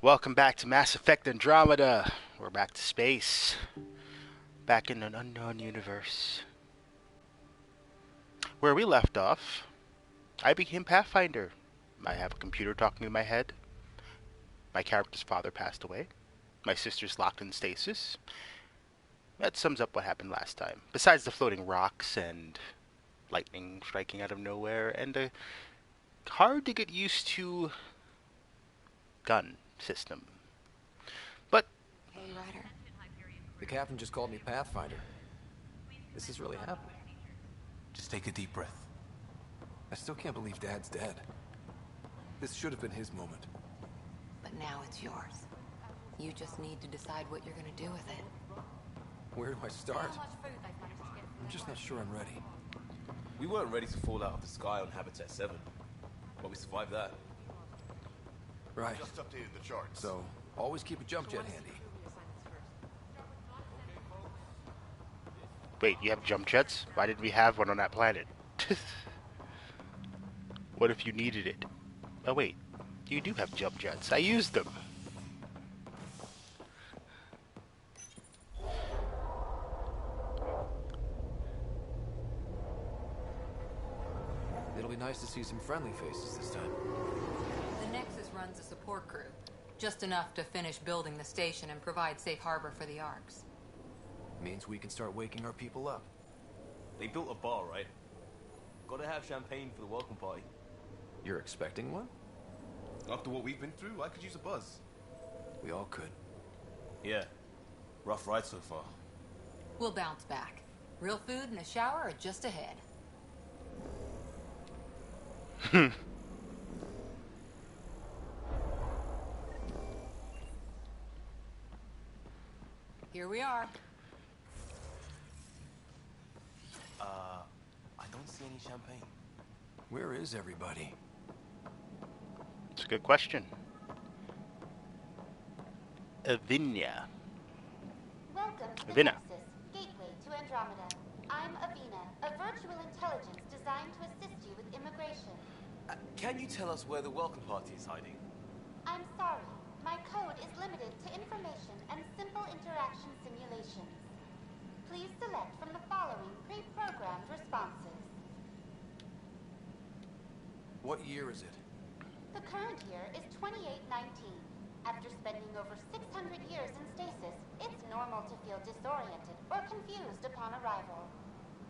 Welcome back to Mass Effect Andromeda. We're back to space. Back in an unknown universe. Where we left off, I became Pathfinder. I have a computer talking in my head. My character's father passed away. My sister's locked in stasis. That sums up what happened last time. Besides the floating rocks and lightning striking out of nowhere and a hard to get used to gun system. But Hey, Ryder. The captain just called me Pathfinder. This is really happening. Just take a deep breath. I still can't believe Dad's dead. This should have been his moment. But now it's yours. You just need to decide what you're gonna do with it. Where do I start? I'm just not sure I'm ready. We weren't ready to fall out of the sky on Habitat 7, but we survived that. Right. Just updated the charts. So, always keep a jump jet handy. wait, you have jump jets? Why did we have one on that planet? What if you needed it? Oh wait, you do have jump jets. I used them. It'll be nice to see some friendly faces this time. The Nexus runs a support crew. Just enough to finish building the station and provide safe harbor for the Arks. Means we can start waking our people up. They built a bar, right? Gotta have champagne for the welcome party. You're expecting one? After what we've been through, I could use a buzz. We all could. Yeah. Rough ride so far. We'll bounce back. Real food and a shower are just ahead. Here we are. I don't see any champagne. Where is everybody? It's a good question. Avinia. Welcome to the Avina. Nexus, gateway to Andromeda. I'm Avina, a virtual intelligence designed to assist you with immigration. Can you tell us where the welcome party is hiding? I'm sorry, my code is limited to information and simple interaction simulations. Please select from the following pre-programmed responses. What year is it? The current year is 2819. After spending over 600 years in stasis, it's normal to feel disoriented or confused upon arrival.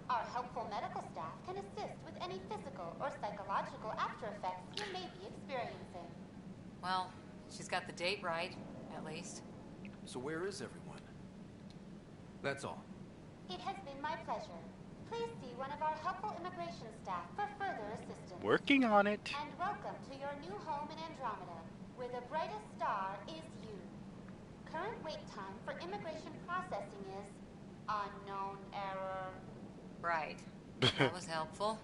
Our helpful medical staff can assist with any physical or psychological after effects you may be experiencing. Well, she's got the date right, at least. So where is everyone? That's all. It has been my pleasure. Please see one of our helpful immigration staff for further assistance. Working on it. And welcome to your new home in Andromeda, where the brightest star is you. Current wait time for immigration processing is unknown error. Right. That was helpful.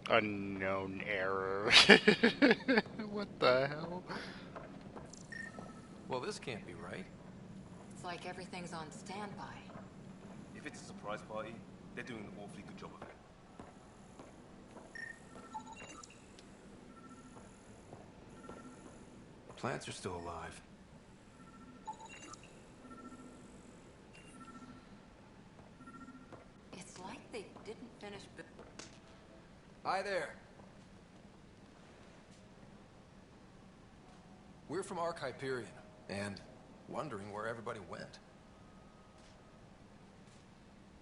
Unknown error. What the hell? Well, this can't be right. It's like everything's on standby. If it's a surprise party, they're doing an awfully good job of it. The plants are still alive. It's like they didn't finish. Hi there. We're from Ark Hyperion, and wondering where everybody went.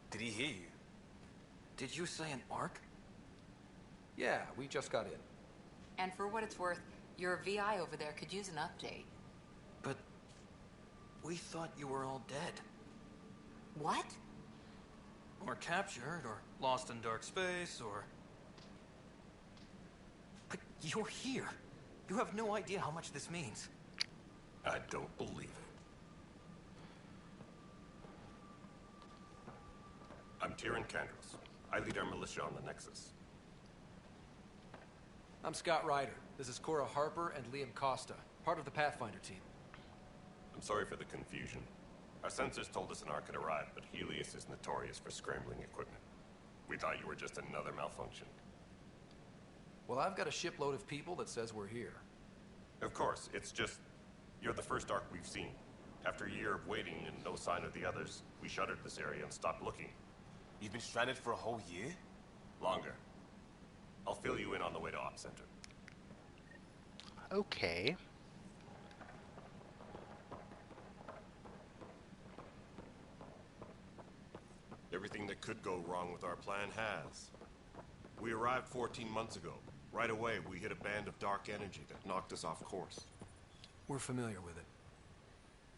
Did he hear you? Did you say an Ark? Yeah, we just got in. And for what it's worth, your VI over there could use an update. But we thought you were all dead. What? Or captured, or lost in dark space, or... But you're here. You have no idea how much this means. I don't believe it. I'm Tyrion Candros. I lead our militia on the Nexus. I'm Scott Ryder. This is Cora Harper and Liam Costa, part of the Pathfinder team. I'm sorry for the confusion. Our sensors told us an arc had arrived, but Helios is notorious for scrambling equipment. We thought you were just another malfunction. Well, I've got a shipload of people that says we're here. Of course, it's just... You're the first arc we've seen. After a year of waiting and no sign of the others, we shuttered this area and stopped looking. You've been stranded for a whole year? Longer. I'll fill you in on the way to Op Center. Okay. Everything that could go wrong with our plan has. We arrived 14 months ago. Right away, we hit a band of dark energy that knocked us off course. We're familiar with it.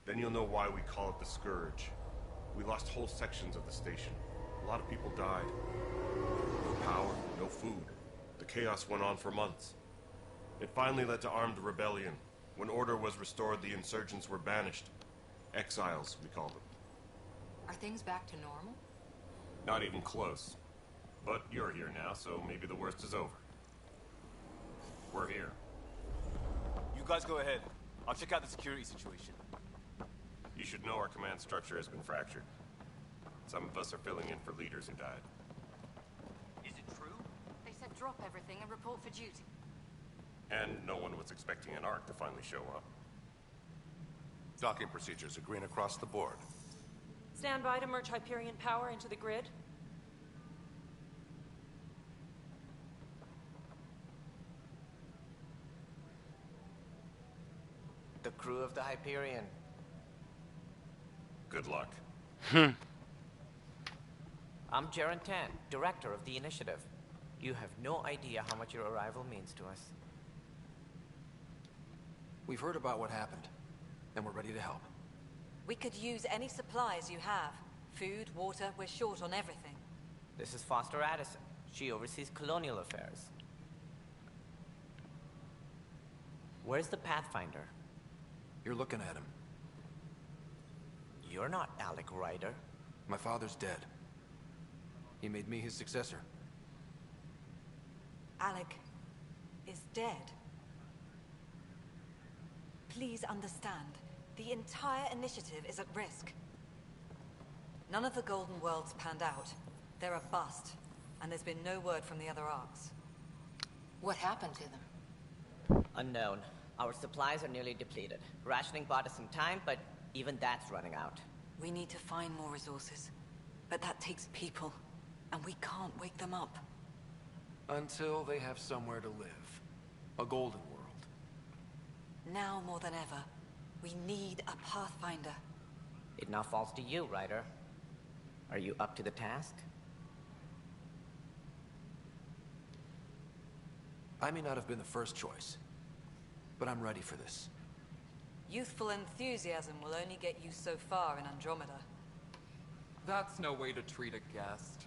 Then you'll know why we call it the Scourge. We lost whole sections of the station. A lot of people died. No power, no food. The chaos went on for months. It finally led to armed rebellion. When order was restored, the insurgents were banished. Exiles, we call them. Are things back to normal? Not even close. But you're here now, so maybe the worst is over. We're here. You guys go ahead. I'll check out the security situation. You should know our command structure has been fractured. Some of us are filling in for leaders who died. Is it true? They said drop everything and report for duty. And no one was expecting an arc to finally show up. Docking procedures are green across the board. Stand by to merge Hyperion power into the grid. The crew of the Hyperion. Good luck. I'm Jaren Tan, director of the initiative. You have no idea how much your arrival means to us. We've heard about what happened, and we're ready to help. We could use any supplies you have. Food, water, we're short on everything. This is Foster Addison. She oversees colonial affairs. Where's the Pathfinder? You're looking at him. You're not Alec Ryder. My father's dead. He made me his successor. Alec is dead. Please understand, the entire initiative is at risk. None of the Golden Worlds panned out. They're a bust, and there's been no word from the other arcs. What happened to them? Unknown. Our supplies are nearly depleted. Rationing bought us some time, but even that's running out. We need to find more resources, but that takes people, and we can't wake them up. Until they have somewhere to live. A golden world. Now more than ever, we need a Pathfinder. It now falls to you, Ryder. Are you up to the task? I may not have been the first choice, but I'm ready for this. Youthful enthusiasm will only get you so far in Andromeda. That's no way to treat a guest.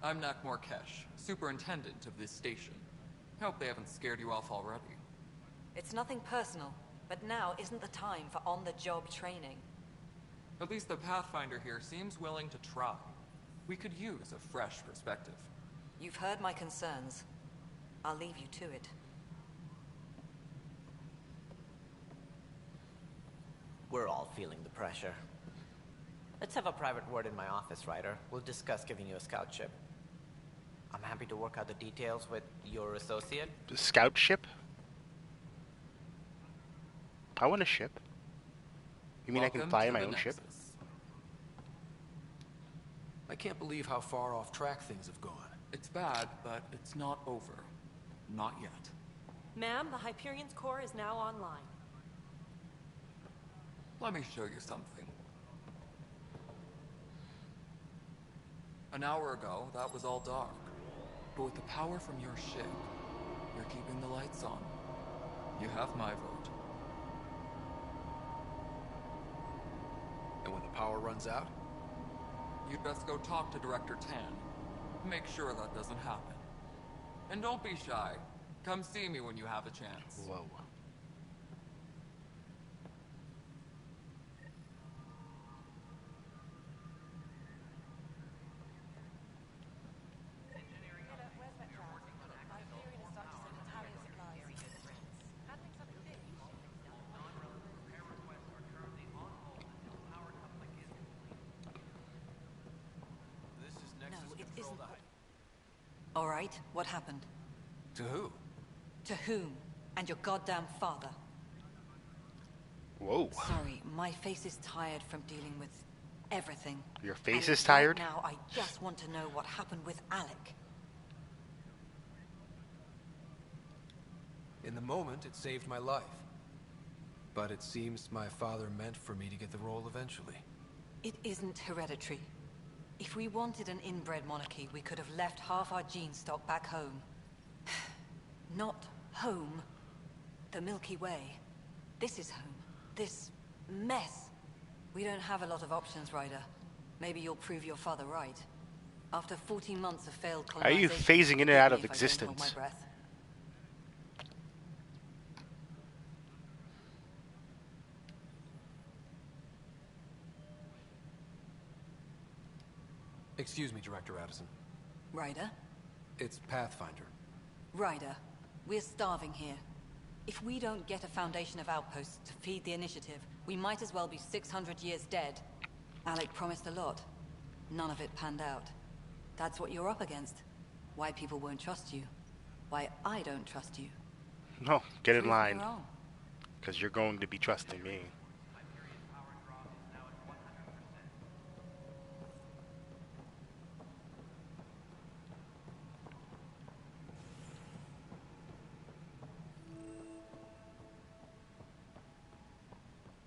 I'm Nak Morkesh, superintendent of this station. Hope they haven't scared you off already. It's nothing personal, but now isn't the time for on-the-job training. At least the Pathfinder here seems willing to try. We could use a fresh perspective. You've heard my concerns. I'll leave you to it. We're all feeling the pressure. Let's have a private word in my office, Ryder. We'll discuss giving you a scout ship. I'm happy to work out the details with your associate. The scout ship? I want a ship. You mean I can fly my own ship? I can't believe how far off track things have gone. It's bad, but it's not over. Not yet. Ma'am, the Hyperion's core is now online. Let me show you something. An hour ago, that was all dark. But with the power from your ship, you're keeping the lights on. You have my vote. And when the power runs out? You'd best go talk to Director Tan. Make sure that doesn't happen. And don't be shy. Come see me when you have a chance. Whoa. All right, what happened? To who? To whom? And your goddamn father. Whoa. Sorry, my face is tired from dealing with everything. Your face And is tired? Right now, I just want to know what happened with Alec. In the moment, it saved my life. But it seems my father meant for me to get the role eventually. It isn't hereditary. If we wanted an inbred monarchy, we could have left half our gene stock back home. Not home. The Milky Way. This is home. This mess. We don't have a lot of options, Ryder. Maybe you'll prove your father right. After 14 months of failed Are you colonization, phasing in and out of forgive me if I don't hold existence? my breath. Excuse me, Director Addison. Ryder? It's Pathfinder. Ryder, we're starving here. If we don't get a foundation of outposts to feed the initiative, we might as well be 600 years dead. Alec promised a lot. None of it panned out. That's what you're up against. Why people won't trust you. Why I don't trust you. No, get in Prove me line. wrong. Because you're going to be trusting me.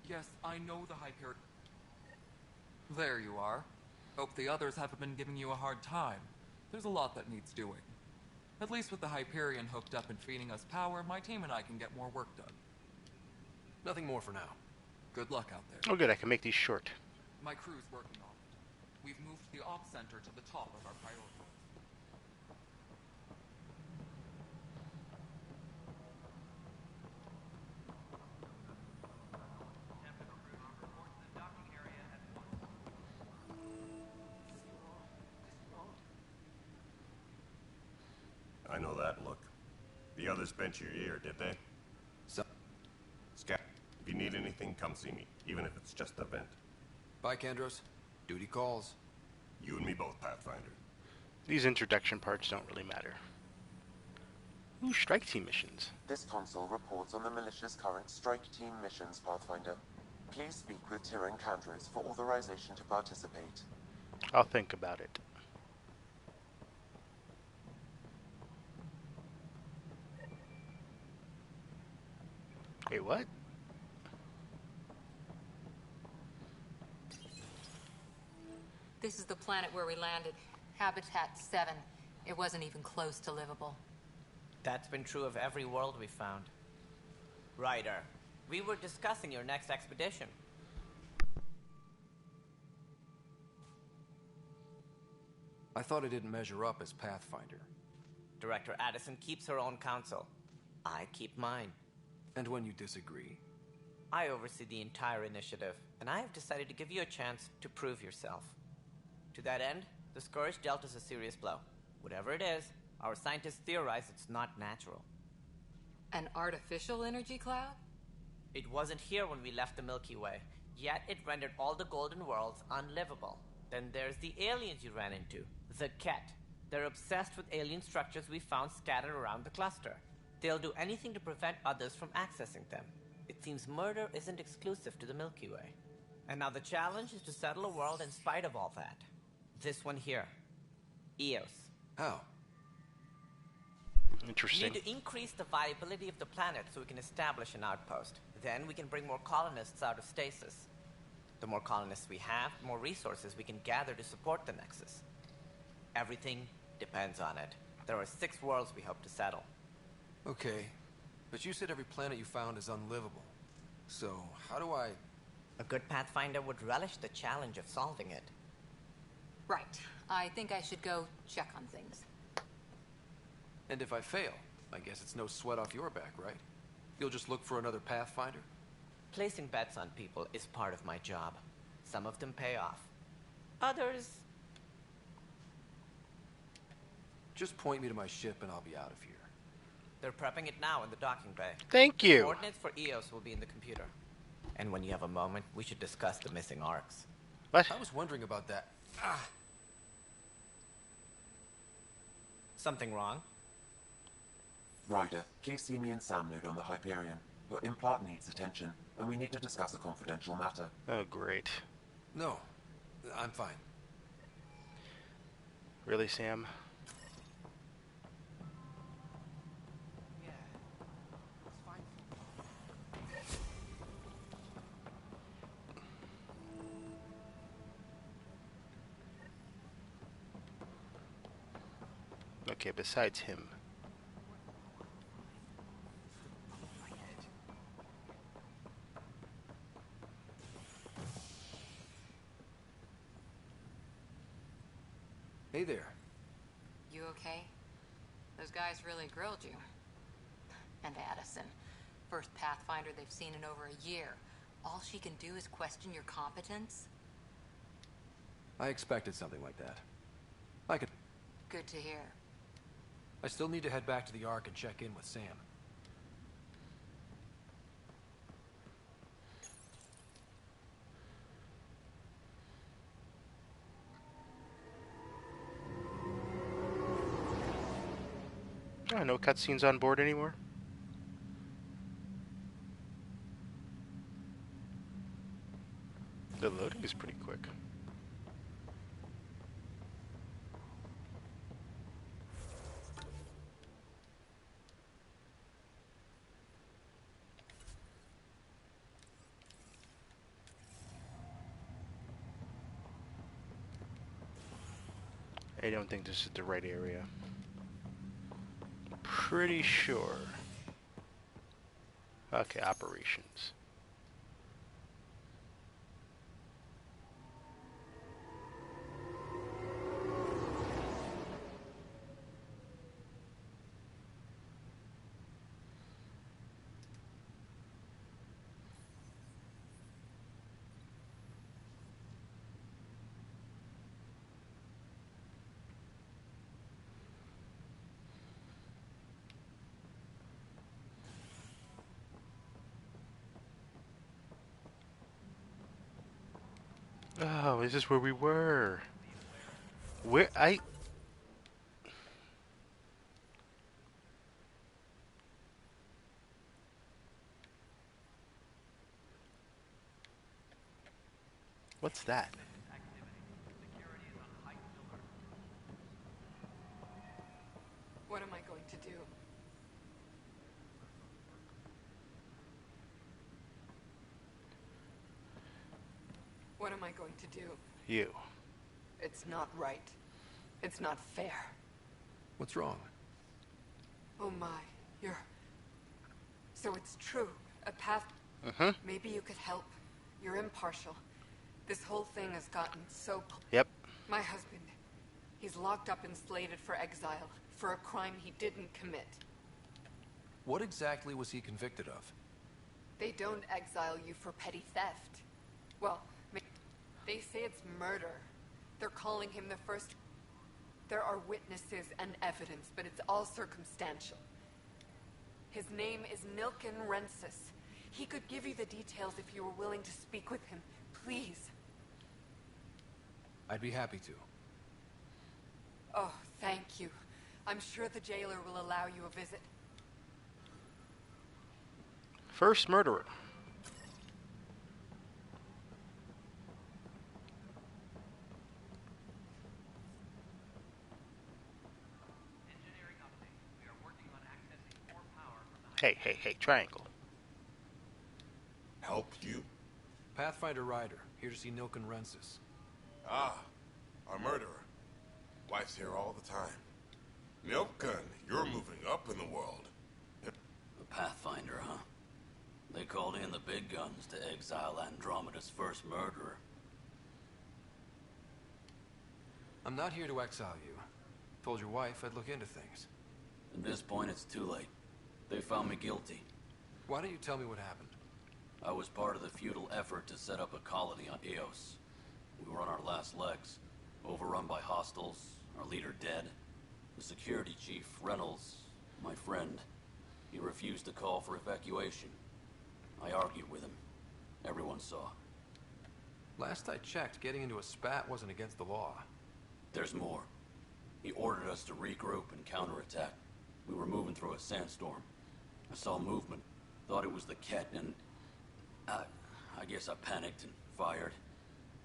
Yes, I know the Hyperion. There you are. Hope the others haven't been giving you a hard time. There's a lot that needs doing. At least with the Hyperion hooked up and feeding us power, my team and I can get more work done. Nothing more for now. Good luck out there. Oh good, I can make these short. My crew's working on it. We've moved the Ops Center to the top of our priority list. I know that look. The others bent your ear, did they? So, Scat, if you need anything, come see me, even if it's just a vent. bye, Kandros. Duty calls. You and me both, Pathfinder. These introduction parts don't really matter. Ooh, strike team missions. This console reports on the militia's current strike team missions, Pathfinder. Please speak with Tyrion Kandros for authorization to participate. I'll think about it. Wait, what? This is the planet where we landed. Habitat 7. It wasn't even close to livable. That's been true of every world we found. Ryder, we were discussing your next expedition. I thought I didn't measure up as Pathfinder. Director Addison keeps her own counsel. I keep mine. And when you disagree? I oversee the entire initiative, and I have decided to give you a chance to prove yourself. To that end, the Scourge dealt us a serious blow. Whatever it is, our scientists theorize it's not natural. An artificial energy cloud? It wasn't here when we left the Milky Way, yet it rendered all the Golden Worlds unlivable. Then there's the aliens you ran into, the Ket. They're obsessed with alien structures we found scattered around the cluster. They'll do anything to prevent others from accessing them. It seems murder isn't exclusive to the Milky Way. And now the challenge is to settle a world in spite of all that. This one here. Eos. How? We Interesting. need to increase the viability of the planet so we can establish an outpost. Then we can bring more colonists out of stasis. The more colonists we have, the more resources we can gather to support the Nexus. Everything depends on it. There are 6 worlds we hope to settle. Okay, but you said every planet you found is unlivable. So, how do I... A good Pathfinder would relish the challenge of solving it. Right. I think I should go check on things. And if I fail, I guess it's no sweat off your back, right? You'll just look for another Pathfinder? Placing bets on people is part of my job. Some of them pay off. Others... Just point me to my ship and I'll be out of here. They're prepping it now in the docking bay. Thank you. Coordinates for Eos will be in the computer. And when you have a moment, we should discuss the missing arcs. What? I was wondering about that. Something wrong? Ryder, please see me and Sam node on the Hyperion. Your implant needs attention, and we need to discuss a confidential matter. Oh, great. No, I'm fine. Really, Sam? Okay, besides him. Hey there. You okay? Those guys really grilled you. And Addison. First Pathfinder they've seen in over a year. All she can do is question your competence? I expected something like that. I could... Good to hear. I still need to head back to the Ark and check in with Sam. Oh, no cutscenes on board anymore? The loading is pretty quick. I don't think this is the right area. Pretty sure. Okay, operations. Oh, is this where we were? Where What's that? What am I going to do? What am I going to do? You. It's not right. It's not fair. What's wrong? Oh my, you're... So it's true. A path... Maybe you could help. You're impartial. This whole thing has gotten so... Yep. My husband, he's locked up and slated for exile for a crime he didn't commit. What exactly was he convicted of? They don't exile you for petty theft. Well, they say it's murder. They're calling him the first... There are witnesses and evidence, but it's all circumstantial. His name is Nilken Rensis. He could give you the details if you were willing to speak with him. Please. I'd be happy to. Oh, thank you. I'm sure the jailer will allow you a visit. First murderer. Hey, triangle. Help you? Pathfinder Ryder, here to see Nilken Rensis. Ah, a murderer. Wife's here all the time. Nilken, you're moving up in the world. The Pathfinder, huh? They called in the big guns to exile Andromeda's first murderer. I'm not here to exile you. Told your wife I'd look into things. At this point, it's too late. They found me guilty. Why don't you tell me what happened? I was part of the futile effort to set up a colony on Eos. We were on our last legs, overrun by hostiles, our leader dead. The security chief, Reynolds, my friend, he refused to call for evacuation. I argued with him. Everyone saw. Last I checked, getting into a spat wasn't against the law. There's more. He ordered us to regroup and counterattack. We were moving through a sandstorm. I saw movement, thought it was the Ket, and I guess I panicked and fired.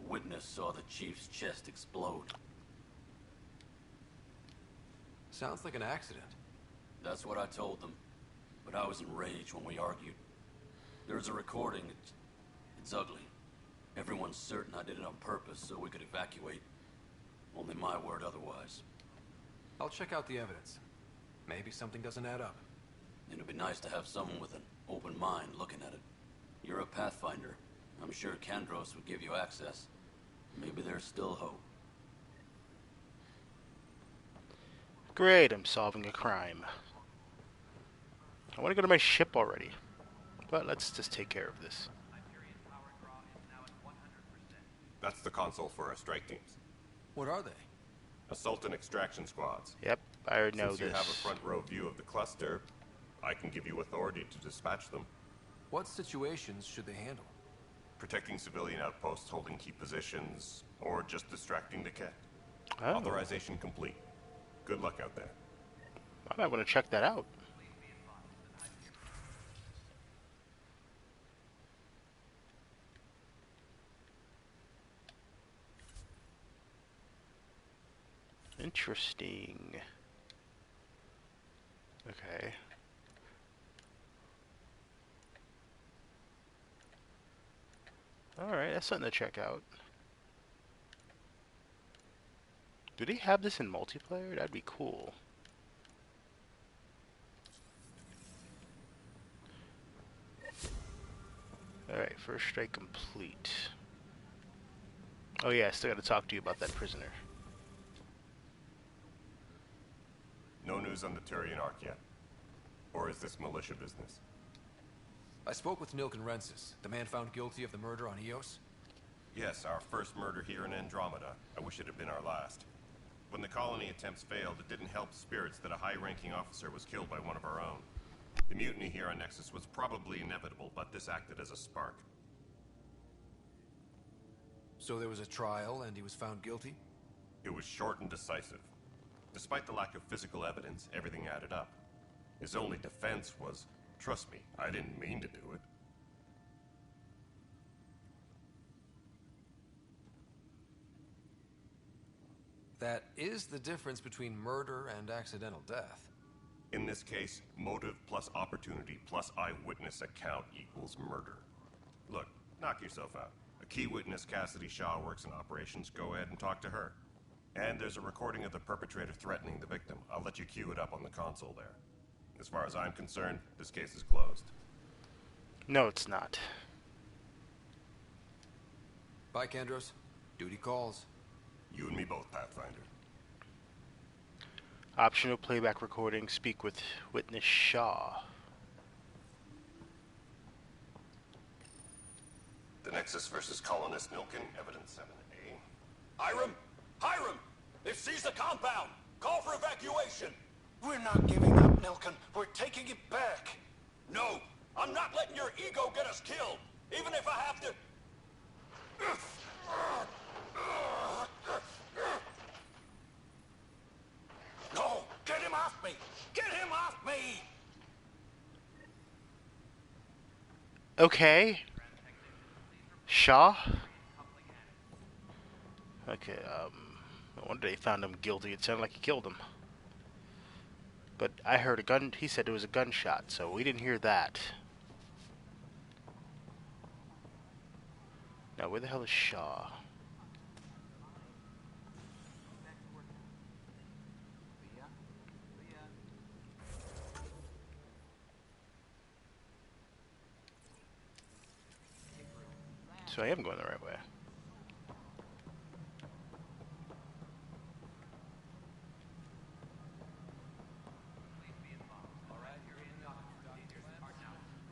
Witness saw the chief's chest explode. Sounds like an accident. That's what I told them, but I was enraged when we argued. There's a recording. It's ugly. Everyone's certain I did it on purpose so we could evacuate. Only my word otherwise. I'll check out the evidence. Maybe something doesn't add up. It'd be nice to have someone with an open mind looking at it. You're a Pathfinder. I'm sure Kandros would give you access. Maybe there's still hope. Great, I'm solving a crime. I want to go to my ship already. But let's just take care of this. That's the console for our strike teams. What are they? Assault and extraction squads. Yep, I already know Since you this. have a front row view of the cluster, I can give you authority to dispatch them. What situations should they handle? Protecting civilian outposts holding key positions, or just distracting the Ket. Oh. Authorization complete. Good luck out there. I might want to check that out. Interesting. Okay. Alright, that's something to check out. Do they have this in multiplayer? That'd be cool. Alright, first strike complete. Oh yeah, I still gotta talk to you about that prisoner. No news on the Turian Ark yet? Or is this militia business? I spoke with Nilken Rensis, the man found guilty of the murder on Eos. Yes, our first murder here in Andromeda. I wish it had been our last. When the colony attempts failed, it didn't help spirits that a high-ranking officer was killed by one of our own. The mutiny here on Nexus was probably inevitable, but this acted as a spark. So there was a trial and he was found guilty? It was short and decisive. Despite the lack of physical evidence, everything added up. His only defense was, trust me, I didn't mean to do it. That is the difference between murder and accidental death. In this case, motive plus opportunity plus eyewitness account equals murder. Look, knock yourself out. A key witness, Cassidy Shaw, works in operations. Go ahead and talk to her. And there's a recording of the perpetrator threatening the victim. I'll let you cue it up on the console there. As far as I'm concerned, this case is closed. No, it's not. Bye, Kandros. Duty calls. You and me both, Pathfinder. Optional playback recording. Speak with witness Shaw. The Nexus versus Colonist Nilken, Evidence 7A. Hiram! Hiram! They've seized the compound! Call for evacuation! We're not giving up, Nilken. We're taking it back. No! I'm not letting your ego get us killed! Even if I have to... No! Get him off me! Get him off me! Okay. Shaw? Okay, no wonder they found him guilty. It sounded like he killed him. But I heard a gun. He said it was a gunshot, so we didn't hear that. Now, where the hell is Shaw? So I am going the right way.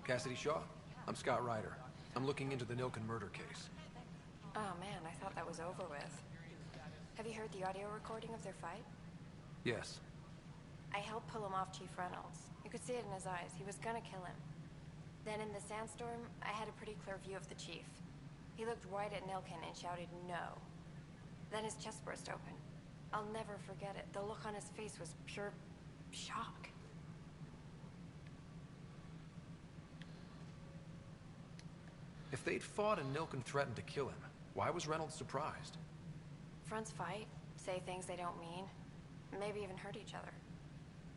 Cassidy Shaw? I'm Scott Ryder. I'm looking into the Nilken murder case. Oh man, I thought that was over with. Have you heard the audio recording of their fight? Yes. I helped pull him off Chief Reynolds. You could see it in his eyes. He was gonna kill him. Then in the sandstorm, I had a pretty clear view of the Chief. He looked right at Nilken and shouted no. Then his chest burst open. I'll never forget it. The look on his face was pure shock. If they'd fought and Nilken threatened to kill him, why was Reynolds surprised? Fronts fight, say things they don't mean, maybe even hurt each other.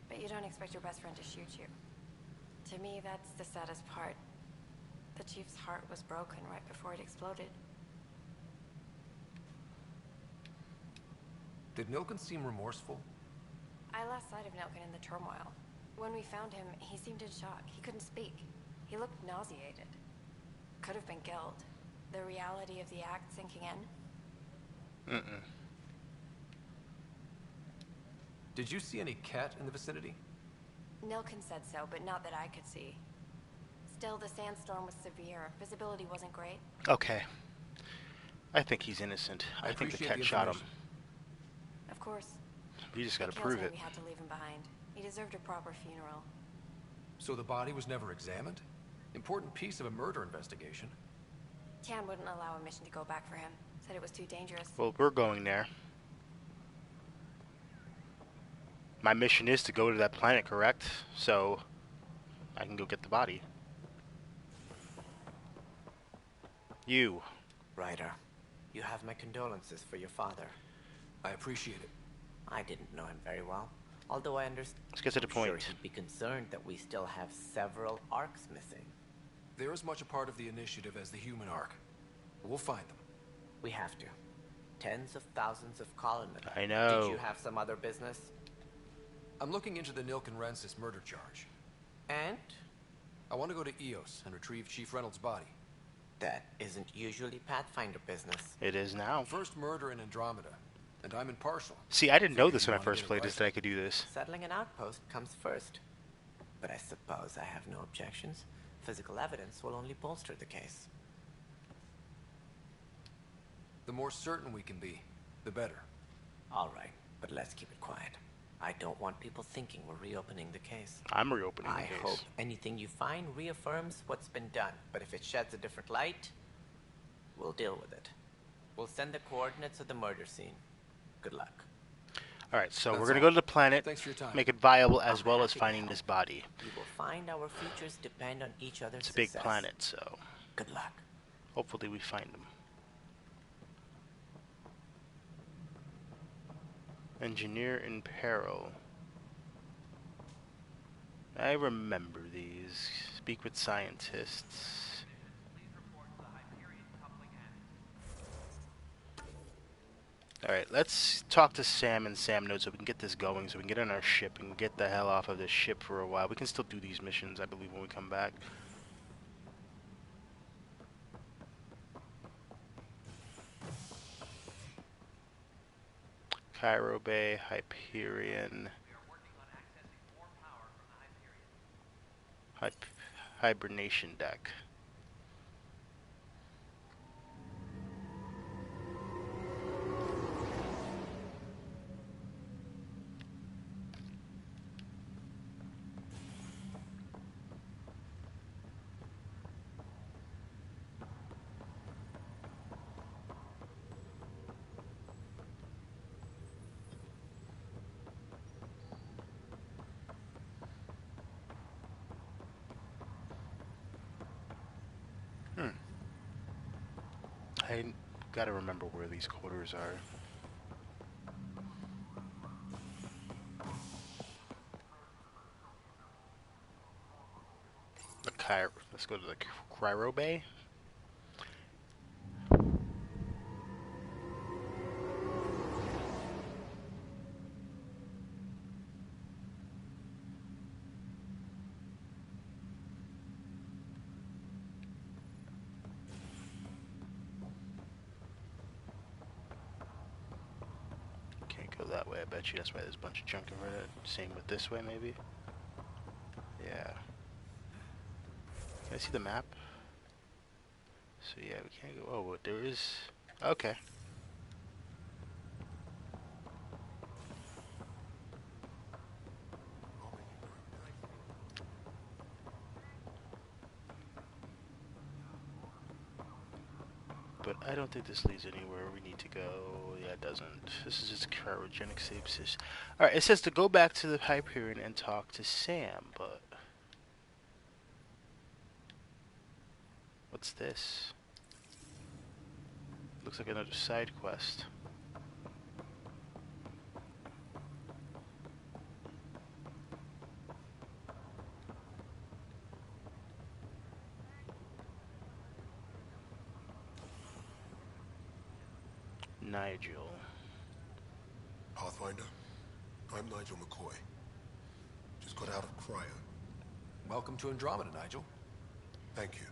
But you don't expect your best friend to shoot you. To me, that's the saddest part. The Chief's heart was broken right before it exploded. Did Nilken seem remorseful? I lost sight of Nilken in the turmoil. When we found him, he seemed in shock. He couldn't speak. He looked nauseated. Could have been guilt. The reality of the act sinking in. Did you see any cat in the vicinity? Nilken said so, but not that I could see. Still, the sandstorm was severe. Visibility wasn't great. Okay. I think he's innocent. I think the cat shot him. Of course. You just gotta It kills prove him it. We had to leave him behind. He deserved a proper funeral. So the body was never examined? Important piece of a murder investigation. Tian wouldn't allow a mission to go back for him. Said it was too dangerous. Well, we're going there. My mission is to go to that planet, correct? So, I can go get the body. You. Ryder, you have my condolences for your father. I appreciate it. I didn't know him very well, although I understand. Let's get to the point. Sure, he'd be concerned that we still have several arcs missing. They're as much a part of the initiative as the human arc. We'll find them. We have to. Tens of thousands of colonists. I know. Did you have some other business? I'm looking into the Nilken Rensis murder charge. And? I want to go to Eos and retrieve Chief Reynolds' body. That isn't usually Pathfinder business. It is now. First murder in Andromeda, and I'm impartial. See, I didn't know this when I first played this, that I could do this. Settling an outpost comes first. But I suppose I have no objections. Physical evidence will only bolster the case. The more certain we can be, the better. All right, but let's keep it quiet. I don't want people thinking we're reopening the case. I'm reopening the case. I hope anything you find reaffirms what's been done, but if it sheds a different light, we'll deal with it. We'll send the coordinates of the murder scene. Good luck. Alright, so we're going to go to the planet, make it viable, as well as finding this body. You will find our futures depend on each other's It's a big success. planet, so Good luck. hopefully we find them. Engineer in peril. I remember these. Speak with scientists. Alright, let's talk to Sam and Sam Node so we can get this going, so we can get on our ship and get the hell off of this ship for a while. We can still do these missions, I believe, when we come back. Cairo Bay, Hyperion. Hibernation deck. I gotta remember where these quarters are. The Cairo. Let's go to the Cairo Bay. That way, I bet you that's why there's a bunch of junk in front of it. Same with this way, maybe. Yeah. Can I see the map? So yeah, we can't go. Oh, there is. Okay. But I don't think this leads anywhere we need to go. Yeah, it doesn't. This is just a cryogenic save system. Alright, it says to go back to the Hyperion and talk to Sam, but... What's this? Looks like another side quest. Nigel. Pathfinder, I'm Nigel McCoy. Just got out of cryo. Welcome to Andromeda, Nigel. Thank you.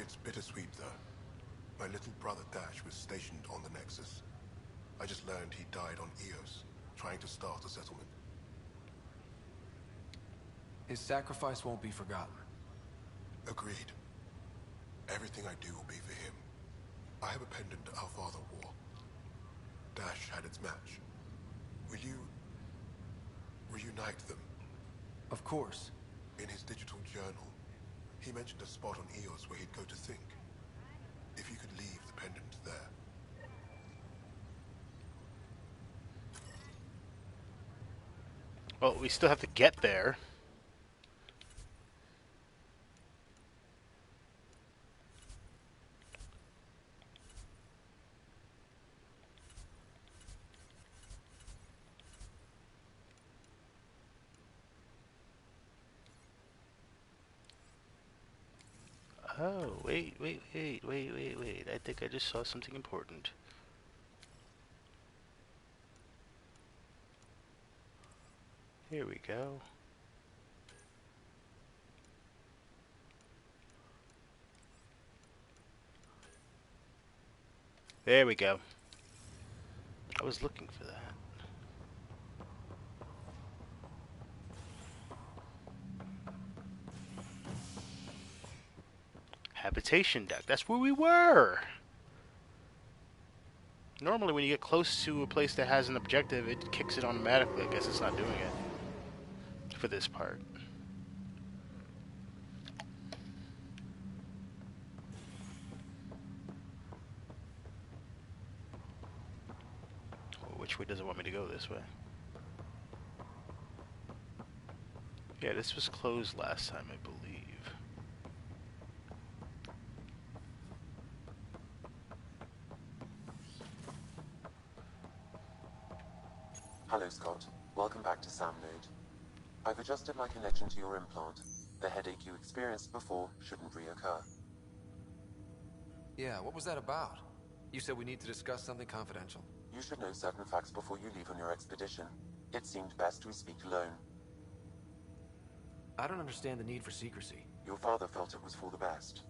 It's bittersweet, though. My little brother Dash was stationed on the Nexus. I just learned he died on Eos, trying to start a settlement. His sacrifice won't be forgotten. Agreed. Everything I do will be for him. I have a pendant our father wore. Dash had its match. Will you... reunite them? Of course. In his digital journal, he mentioned a spot on Eos where he'd go to think. If you could leave the pendant there. Well, we still have to get there. Oh, wait. I think I just saw something important. Here we go. There we go. I was looking for that. Habitation deck. That's where we were. Normally when you get close to a place that has an objective, it kicks it automatically. I guess it's not doing it for this part. Which way does it want me to go? This way? Yeah, this was closed last time, I believe. Hello, Scott. Welcome back to Sam Node. I've adjusted my connection to your implant. The headache you experienced before shouldn't reoccur. Yeah, what was that about? You said we need to discuss something confidential. You should know certain facts before you leave on your expedition. It seemed best we speak alone. I don't understand the need for secrecy. Your father felt it was for the best.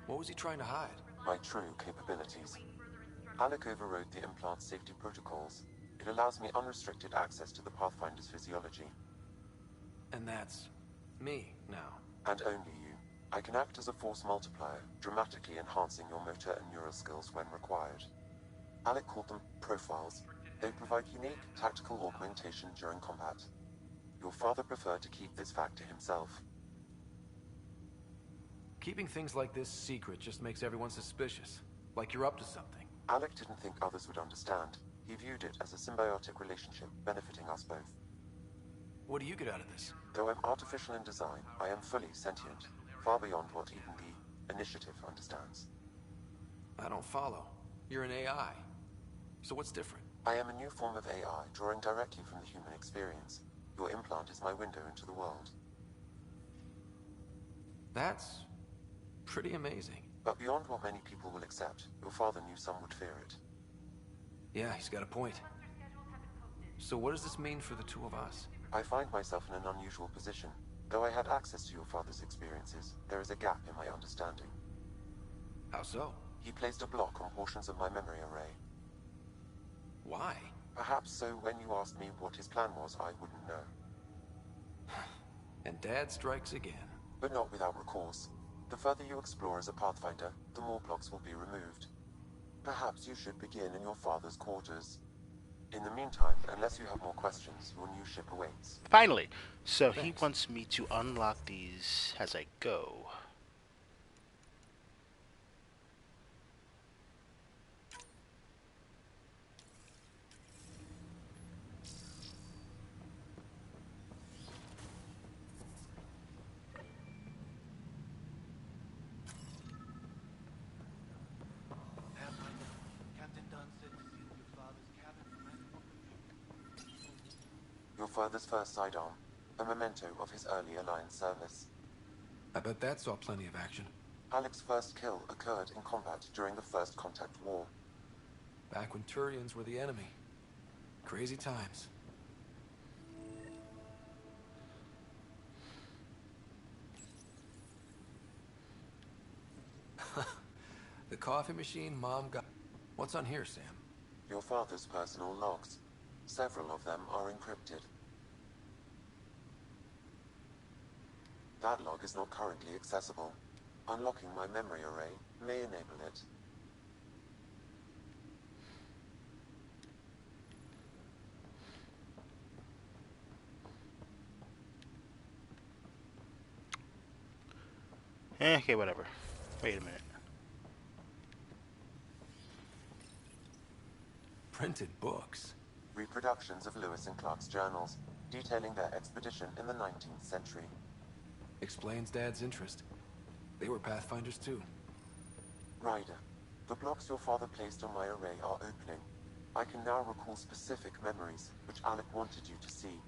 What was he trying to hide? My true capabilities. Alec overrode the implant's safety protocols. It allows me unrestricted access to the Pathfinder's physiology. And that's... me, now. And only you. I can act as a force multiplier, dramatically enhancing your motor and neural skills when required. Alec called them profiles. They provide unique tactical augmentation during combat. Your father preferred to keep this fact to himself. Keeping things like this secret just makes everyone suspicious. Like you're up to something. Alec didn't think others would understand. He viewed it as a symbiotic relationship, benefiting us both. What do you get out of this? Though I'm artificial in design, I am fully sentient, far beyond what even the Initiative understands. I don't follow. You're an AI. So what's different? I am a new form of AI, drawing directly from the human experience. Your implant is my window into the world. That's... pretty amazing. But beyond what many people will accept, your father knew some would fear it. Yeah, he's got a point. So what does this mean for the two of us? I find myself in an unusual position. Though I had access to your father's experiences, there is a gap in my understanding. How so? He placed a block on portions of my memory array. Why? Perhaps so when you asked me what his plan was, I wouldn't know. And Dad strikes again. But not without recourse. The further you explore as a Pathfinder, the more blocks will be removed. Perhaps you should begin in your father's quarters. In the meantime, unless you have more questions, your new ship awaits. Finally! So Thanks. he wants me to unlock these as I go. father's first sidearm, a memento of his early Alliance service. I bet that saw plenty of action. Alec's first kill occurred in combat during the First Contact War. Back when Turians were the enemy. Crazy times. The coffee machine Mom got. What's on here, Sam? Your father's personal logs. Several of them are encrypted. That log is not currently accessible. Unlocking my memory array may enable it. Okay, whatever. Wait a minute. Printed books. Reproductions of Lewis and Clark's journals, detailing their expedition in the 19th century. Explains Dad's interest. They were Pathfinders too. Ryder, the blocks your father placed on my array are opening. I can now recall specific memories, which Alec wanted you to see.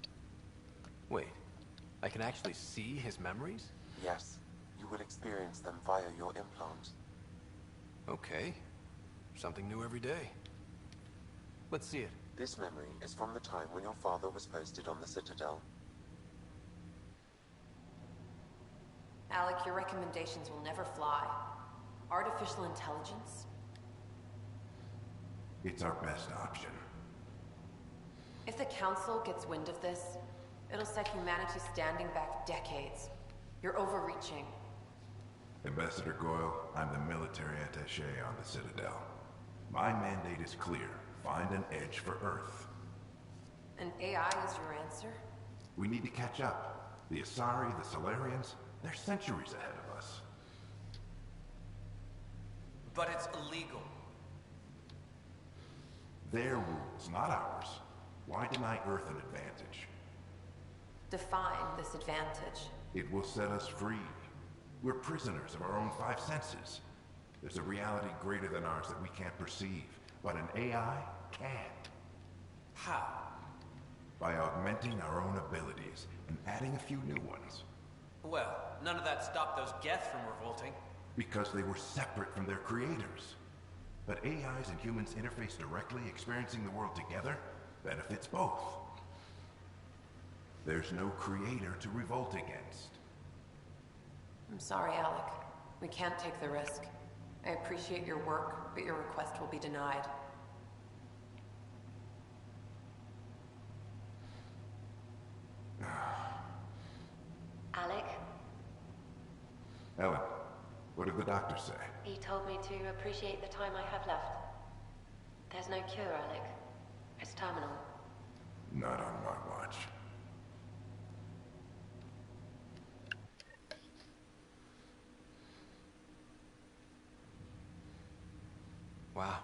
Wait, I can actually see his memories? Yes, you will experience them via your implant. Okay. Something new every day. Let's see it. This memory is from the time when your father was posted on the Citadel. Alec, your recommendations will never fly. Artificial intelligence? It's our best option. If the Council gets wind of this, it'll set humanity standing back decades. You're overreaching. Ambassador Goyle, I'm the military attaché on the Citadel. My mandate is clear. Find an edge for Earth. And AI is your answer? We need to catch up. The Asari, the Solarians, they're centuries ahead of us. But it's illegal. Their rules, not ours. Why deny Earth an advantage? Define this advantage. It will set us free. We're prisoners of our own five senses. There's a reality greater than ours that we can't perceive, but an AI can. How? By augmenting our own abilities and adding a few new ones. Well, none of that stopped those Geth from revolting. Because they were separate from their creators. But AIs and humans interface directly, experiencing the world together, benefits both. There's no creator to revolt against. I'm sorry, Alec. We can't take the risk. I appreciate your work, but your request will be denied. Alec? Ellen, what did the doctor say? He told me to appreciate the time I have left. There's no cure, Alec. It's terminal. Not on my watch. Wow.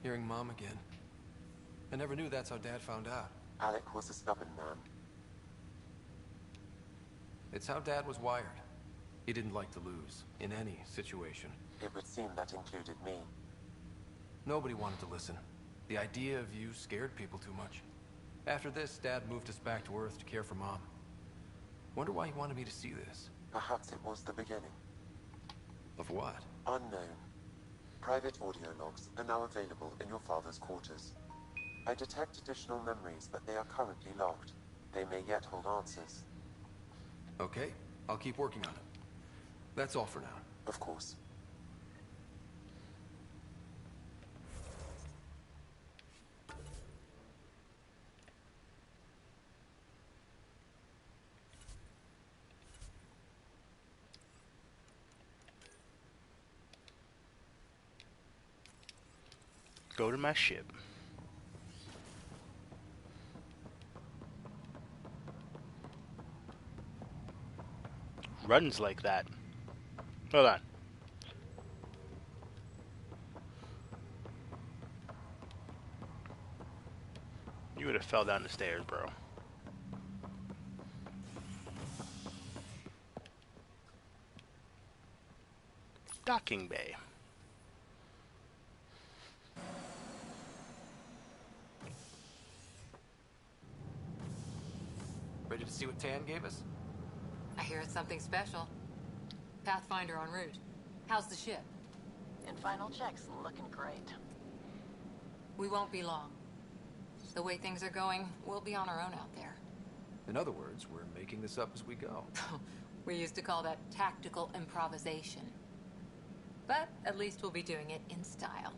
Hearing Mom again. I never knew that's how Dad found out. Alec was a stubborn man. It's how Dad was wired. He didn't like to lose, in any situation. It would seem that included me. Nobody wanted to listen. The idea of you scared people too much. After this, Dad moved us back to Earth to care for Mom. Wonder why he wanted me to see this. Perhaps it was the beginning. Of what? Unknown. Private audio logs are now available in your father's quarters. I detect additional memories, but they are currently logged. They may yet hold answers. Okay, I'll keep working on it. That's all for now. Of course. Go to my ship. Runs like that. Hold on. You would have fell down the stairs, bro. Docking bay. Ready to see what Tan gave us? I hear it's something special. Pathfinder en route. How's the ship? In final checks, looking great. We won't be long. The way things are going, we'll be on our own out there. In other words, we're making this up as we go. We used to call that tactical improvisation. But at least we'll be doing it in style.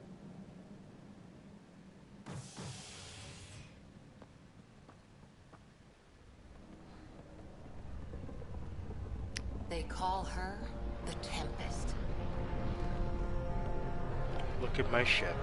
They call her the Tempest. Look at my ship.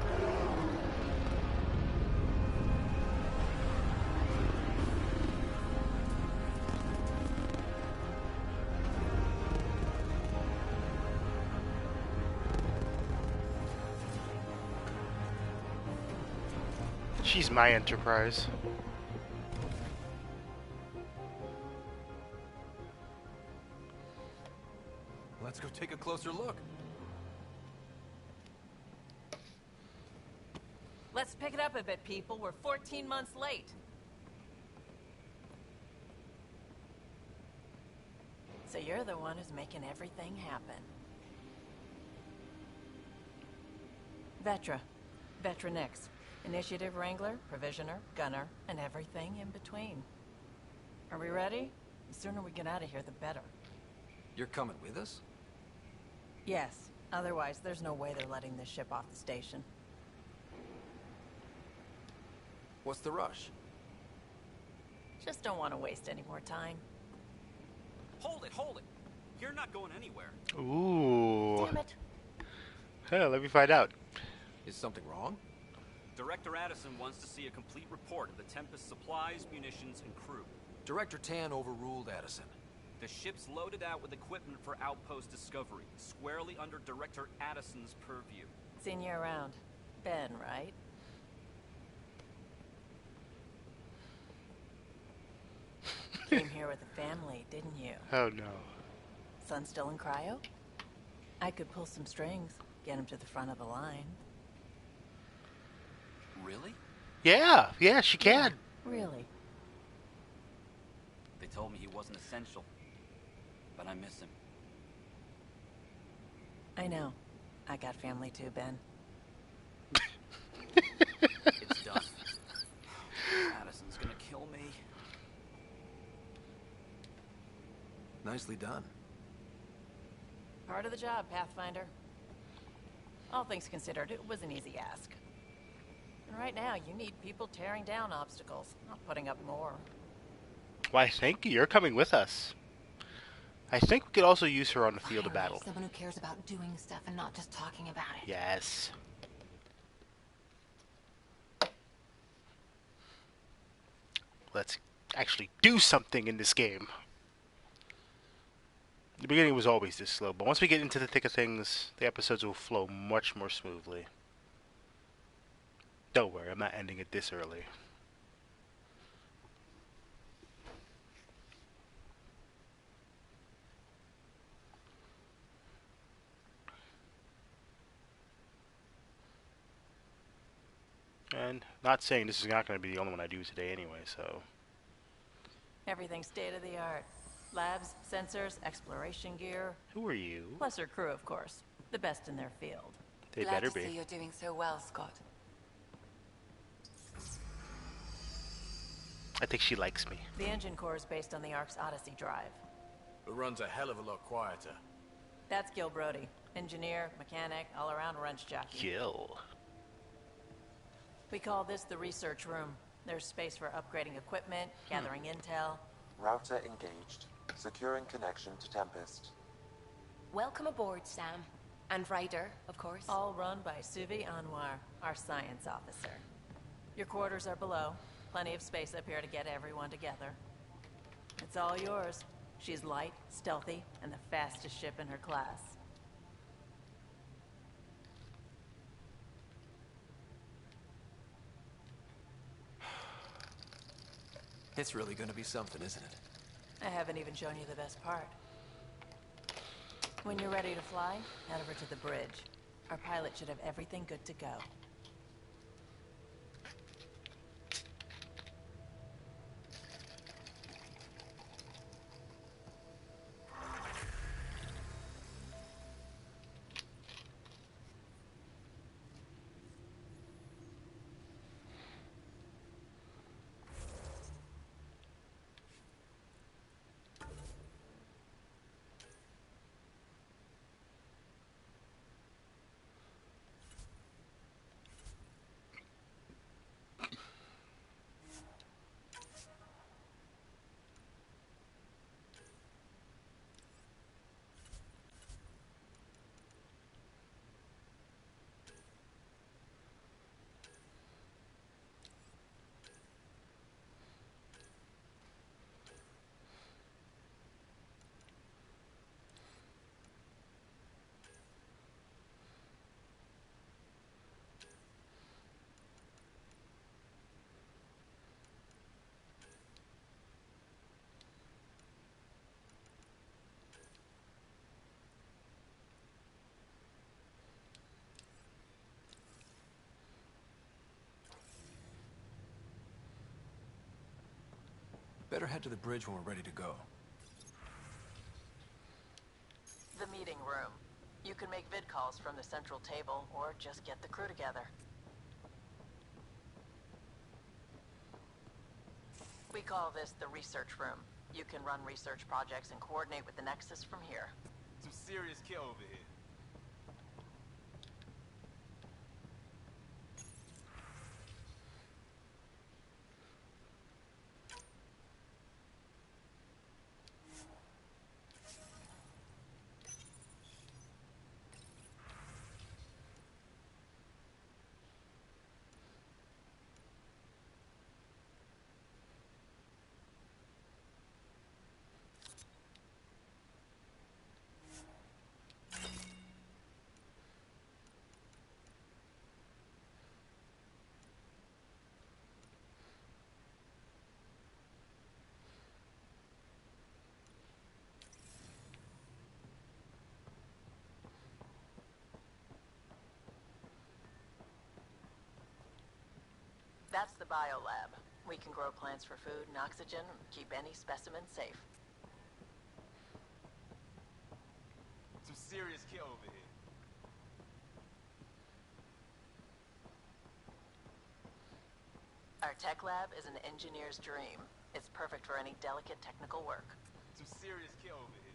She's my Enterprise. Let's go take a closer look. Let's pick it up a bit, people. We're 14 months late. So you're the one who's making everything happen. Vetra. Vetra Nix. Initiative Wrangler, Provisioner, Gunner, and everything in between. Are we ready? The sooner we get out of here, the better. You're coming with us? Yes. Otherwise, there's no way they're letting this ship off the station. What's the rush? Just don't want to waste any more time. Hold it, hold it. You're not going anywhere. Ooh. Damn it. Hey, let me find out. Is something wrong? Director Addison wants to see a complete report of the Tempest's supplies, munitions, and crew. Director Tan overruled Addison. The ship's loaded out with equipment for outpost discovery, squarely under Director Addison's purview. Seen you around. Ben, right? Came here with a family, didn't you? Oh no. Son still in cryo? I could pull some strings, get him to the front of the line. Really? Yeah, she can. Really? They told me he wasn't essential, but I miss him. I know. I got family too, Ben. It's done. Addison's gonna kill me. Nicely done. Part of the job, Pathfinder. All things considered, it was an easy ask. And right now, you need people tearing down obstacles, not putting up more. Why, thank you. You're coming with us. I think we could also use her on the field of Finally, battle. someone who cares about doing stuff and not just talking about it. Yes. Let's actually do something in this game. The beginning was always this slow, but once we get into the thick of things, the episodes will flow much more smoothly. Don't worry, I'm not ending it this early. And not saying this is not going to be the only one I do today anyway, so... Everything's state-of-the-art. Labs, sensors, exploration gear. Who are you? Plus her crew, of course. The best in their field. They better be. Glad to see you're doing so well, Scott. I think she likes me. The engine core is based on the Ark's Odyssey drive. It runs a hell of a lot quieter. That's Gil Brody. Engineer, mechanic, all-around wrench jockey. Gil. We call this the research room. There's space for upgrading equipment, gathering intel. Router engaged. Securing connection to Tempest. Welcome aboard, Sam. And Ryder, of course. All run by Suvi Anwar, our science officer. Your quarters are below. Plenty of space up here to get everyone together. It's all yours. She's light, stealthy, and the fastest ship in her class. It's really gonna be something, isn't it? I haven't even shown you the best part. When you're ready to fly, head over to the bridge. Our pilot should have everything good to go. Better head to the bridge when we're ready to go. The meeting room. You can make vid calls from the central table, or just get the crew together. We call this the research room. You can run research projects and coordinate with the Nexus from here. Some serious kit over here. That's the biolab. We can grow plants for food and oxygen, keep any specimen safe. Some serious kit over here. Our tech lab is an engineer's dream. It's perfect for any delicate technical work. Some serious kit over here.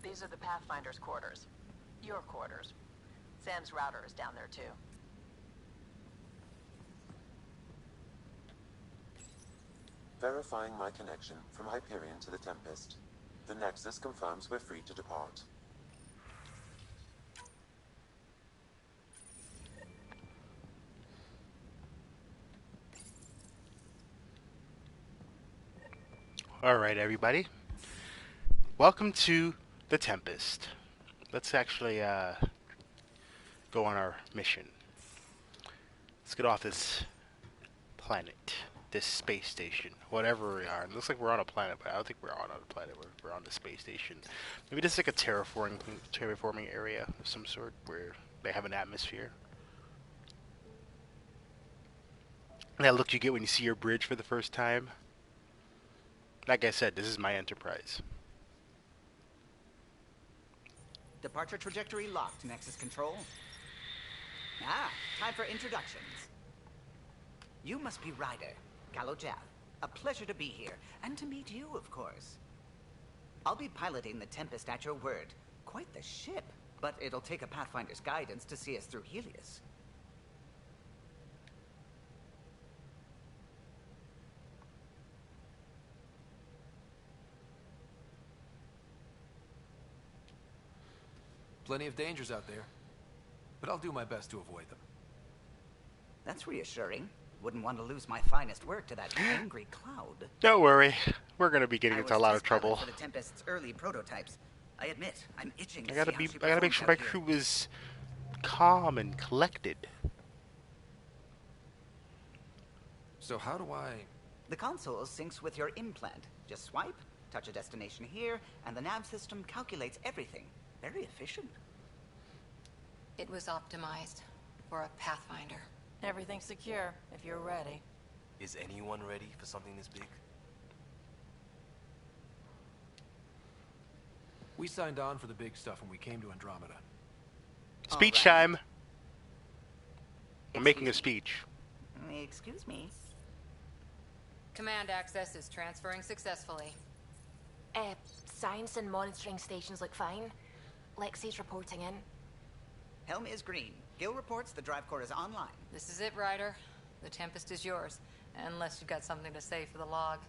These are the Pathfinder's quarters. Your quarters. Sam's router is down there, too. Verifying my connection from Hyperion to the Tempest. The Nexus confirms we're free to depart. Alright, everybody. Welcome to the Tempest. Let's actually go on our mission. Let's get off this planet, this space station, whatever we are. It looks like we're on a planet, but I don't think we're on a planet. We're on the space station. Maybe this is like a terraforming area of some sort where they have an atmosphere. That look you get when you see your bridge for the first time. Like I said, this is my Enterprise. Departure trajectory locked, Nexus Control. Ah, time for introductions. You must be Ryder, Gallo-Jal. A pleasure to be here, and to meet you, of course. I'll be piloting the Tempest at your word. Quite the ship, but it'll take a Pathfinder's guidance to see us through Helios. Plenty of dangers out there, but I'll do my best to avoid them. That's reassuring. Wouldn't want to lose my finest work to that angry cloud. Don't worry, we're gonna be getting into a lot of trouble. For the Tempest's early prototypes. I admit, I'm itching to I gotta make sure my crew is calm and collected. So how do I... The console syncs with your implant. Just swipe, touch a destination here, and the nav system calculates everything. Very efficient. It was optimized for a Pathfinder. Everything's secure, if you're ready. Is anyone ready for something this big? We signed on for the big stuff when we came to Andromeda. Speech time! I'm making a speech. Excuse me. Command access is transferring successfully. Science and monitoring stations look fine. Lexi's reporting in. Helm is green. Gil reports the drive core is online. This is it, Ryder. The Tempest is yours. Unless you've got something to say for the log.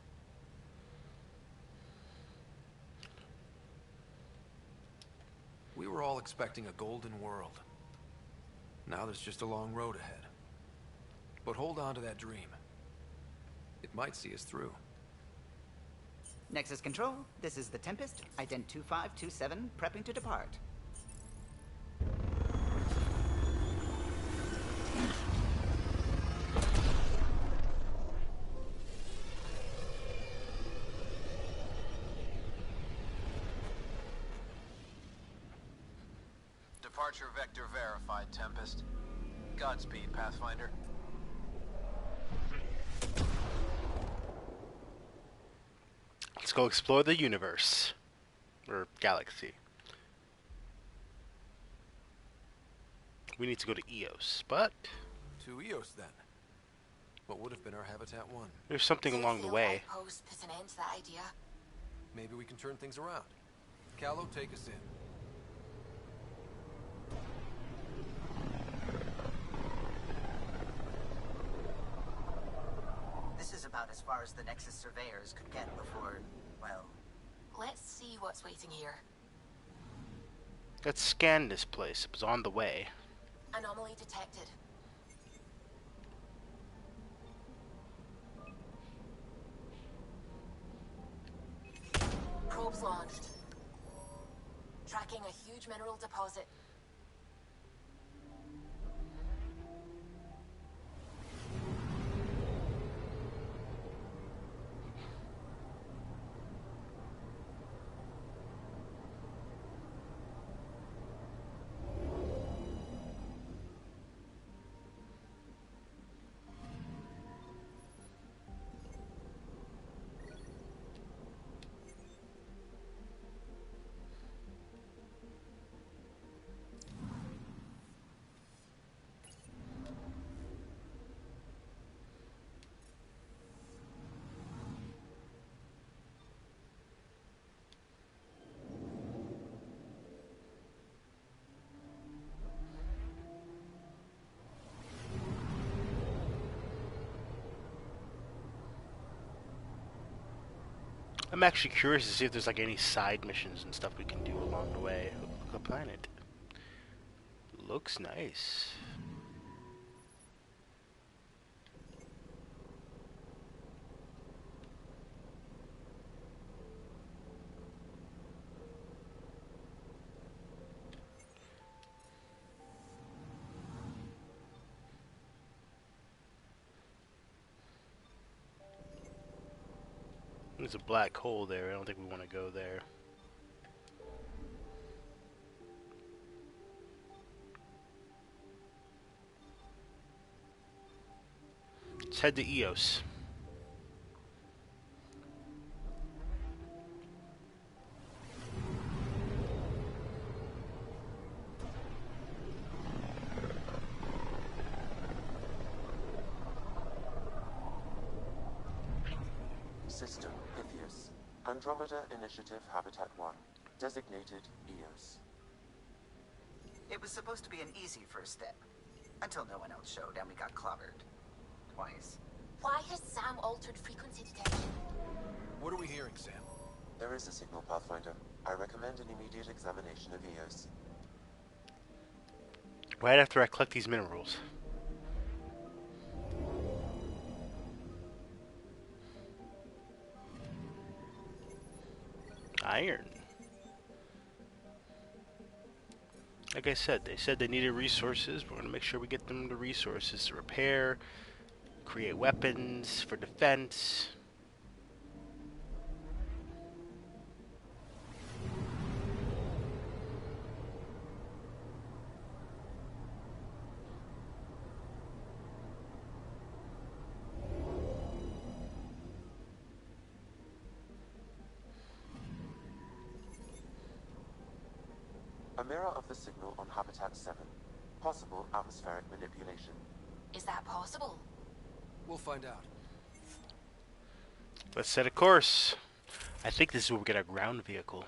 We were all expecting a golden world. Now there's just a long road ahead. But hold on to that dream. It might see us through. Nexus Control, this is the Tempest, ident 2527, prepping to depart. Departure vector verified, Tempest. Godspeed, Pathfinder. Let's go explore the universe. Or galaxy. We need to go to Eos, but... To Eos, then. What would have been our Habitat 1? There's something along the way. Outpost put an end to that idea. Maybe we can turn things around. Callow, take us in. This is about as far as the Nexus surveyors could get before, well... Let's see what's waiting here. Let's scan this place. It was on the way. Anomaly detected. Probes launched. Tracking a huge mineral deposit. I'm actually curious to see if there's like any side missions and stuff we can do along the way of the planet. Looks nice. There's a black hole there. I don't think we want to go there. Let's head to Eos. System, Pythias. Andromeda Initiative Habitat 1. Designated Eos. It was supposed to be an easy first step. Until no one else showed and we got clobbered. Twice. Why has Sam altered frequency detection? What are we hearing, Sam? There is a signal, Pathfinder. I recommend an immediate examination of Eos. Right after I collect these minerals. Iron. Like I said, they said they needed resources. We're going to make sure we get them the resources to repair, create weapons for defense. A mirror of the signal on Habitat 7. Possible atmospheric manipulation. Is that possible? We'll find out. Let's set a course. I think this is where we get our ground vehicle.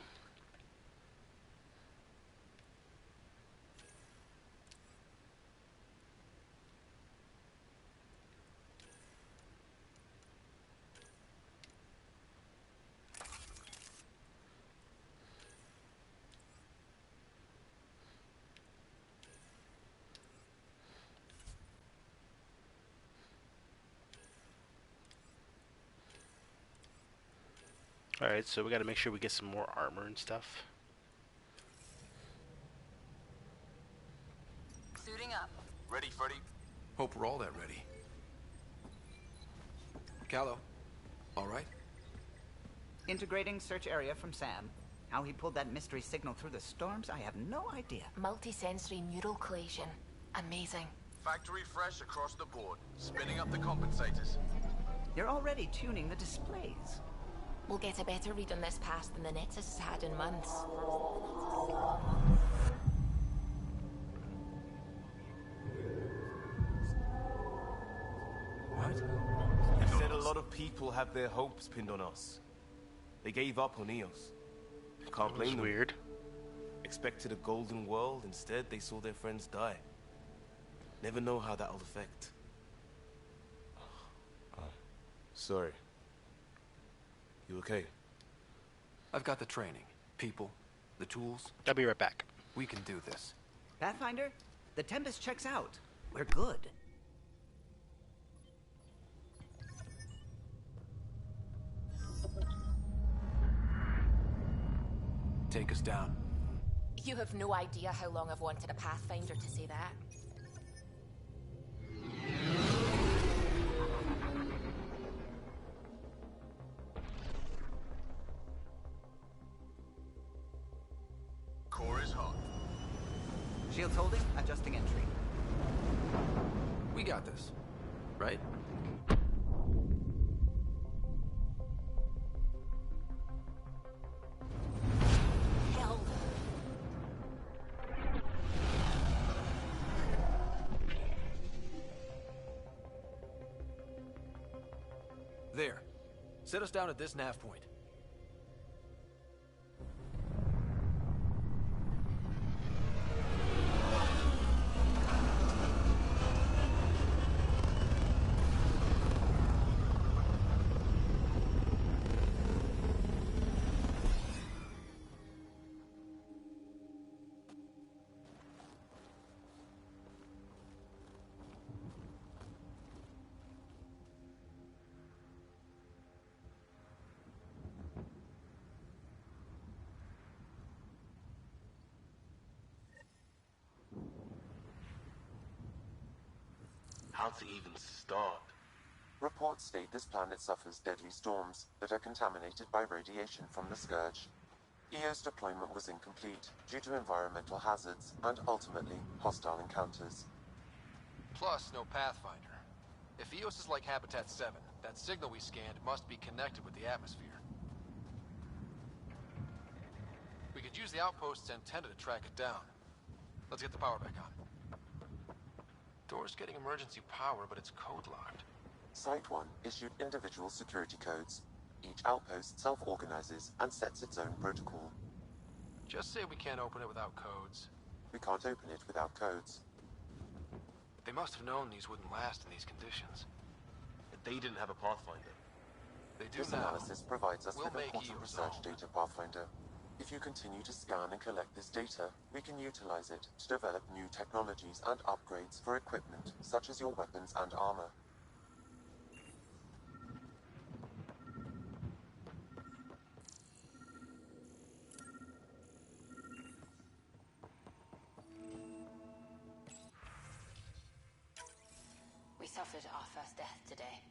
Alright, so we gotta make sure we get some more armor and stuff. Suiting up. Ready, Freddy? Hope we're all that ready. Callow, all right? Integrating search area from Sam. How he pulled that mystery signal through the storms, I have no idea. Multisensory neural collision. Amazing. Factory fresh across the board. Spinning up the compensators. You're already tuning the displays. We'll get a better read on this pass than the Nexus has had in months. What? You said a lot of people have their hopes pinned on us. They gave up on Eos. Can't blame them. Weird. Expected a golden world, instead they saw their friends die. Never know how that'll affect. Sorry. You okay? I've got the training, people, the tools. I'll be right back. We can do this. Pathfinder, the Tempest checks out. We're good. Take us down. You have no idea how long I've wanted a Pathfinder to say that. Core is hot. Shields holding, adjusting entry. We got this, right? Hell. There. Set us down at this nav point. How to even start? Reports state this planet suffers deadly storms that are contaminated by radiation from the Scourge. EO's deployment was incomplete due to environmental hazards and, ultimately, hostile encounters. Plus, no Pathfinder. If EOS is like Habitat 7, that signal we scanned must be connected with the atmosphere. We could use the outpost's antenna to track it down. Let's get the power back on. Door's getting emergency power, but it's code-locked. Site 1 issued individual security codes. Each outpost self-organizes and sets its own protocol. Just say we can't open it without codes. We can't open it without codes. They must have known these wouldn't last in these conditions. They didn't have a Pathfinder. They do This now. analysis provides us We'll with make important you research resolve. data, Pathfinder. If you continue to scan and collect this data, we can utilize it to develop new technologies and upgrades for equipment, such as your weapons and armor. We suffered our first death today.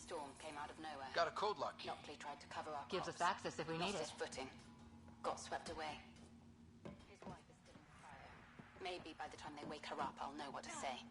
Storm came out of nowhere. Got a code lock key. Noctley tried to cover our Gives crops. us access if we need Lost it. his footing. Got swept away. His wife is still in the fire. Maybe by the time they wake her up, I'll know what to say.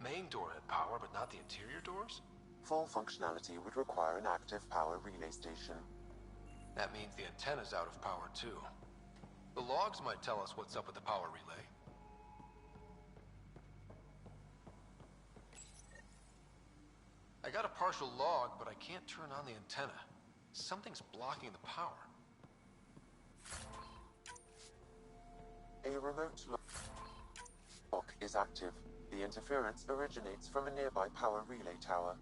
Main door had power, but not the interior doors? Full functionality would require an active power relay station. That means the antenna's out of power, too. The logs might tell us what's up with the power relay. I got a partial log, but I can't turn on the antenna. Something's blocking the power. A remote lock is active. The interference originates from a nearby power relay tower.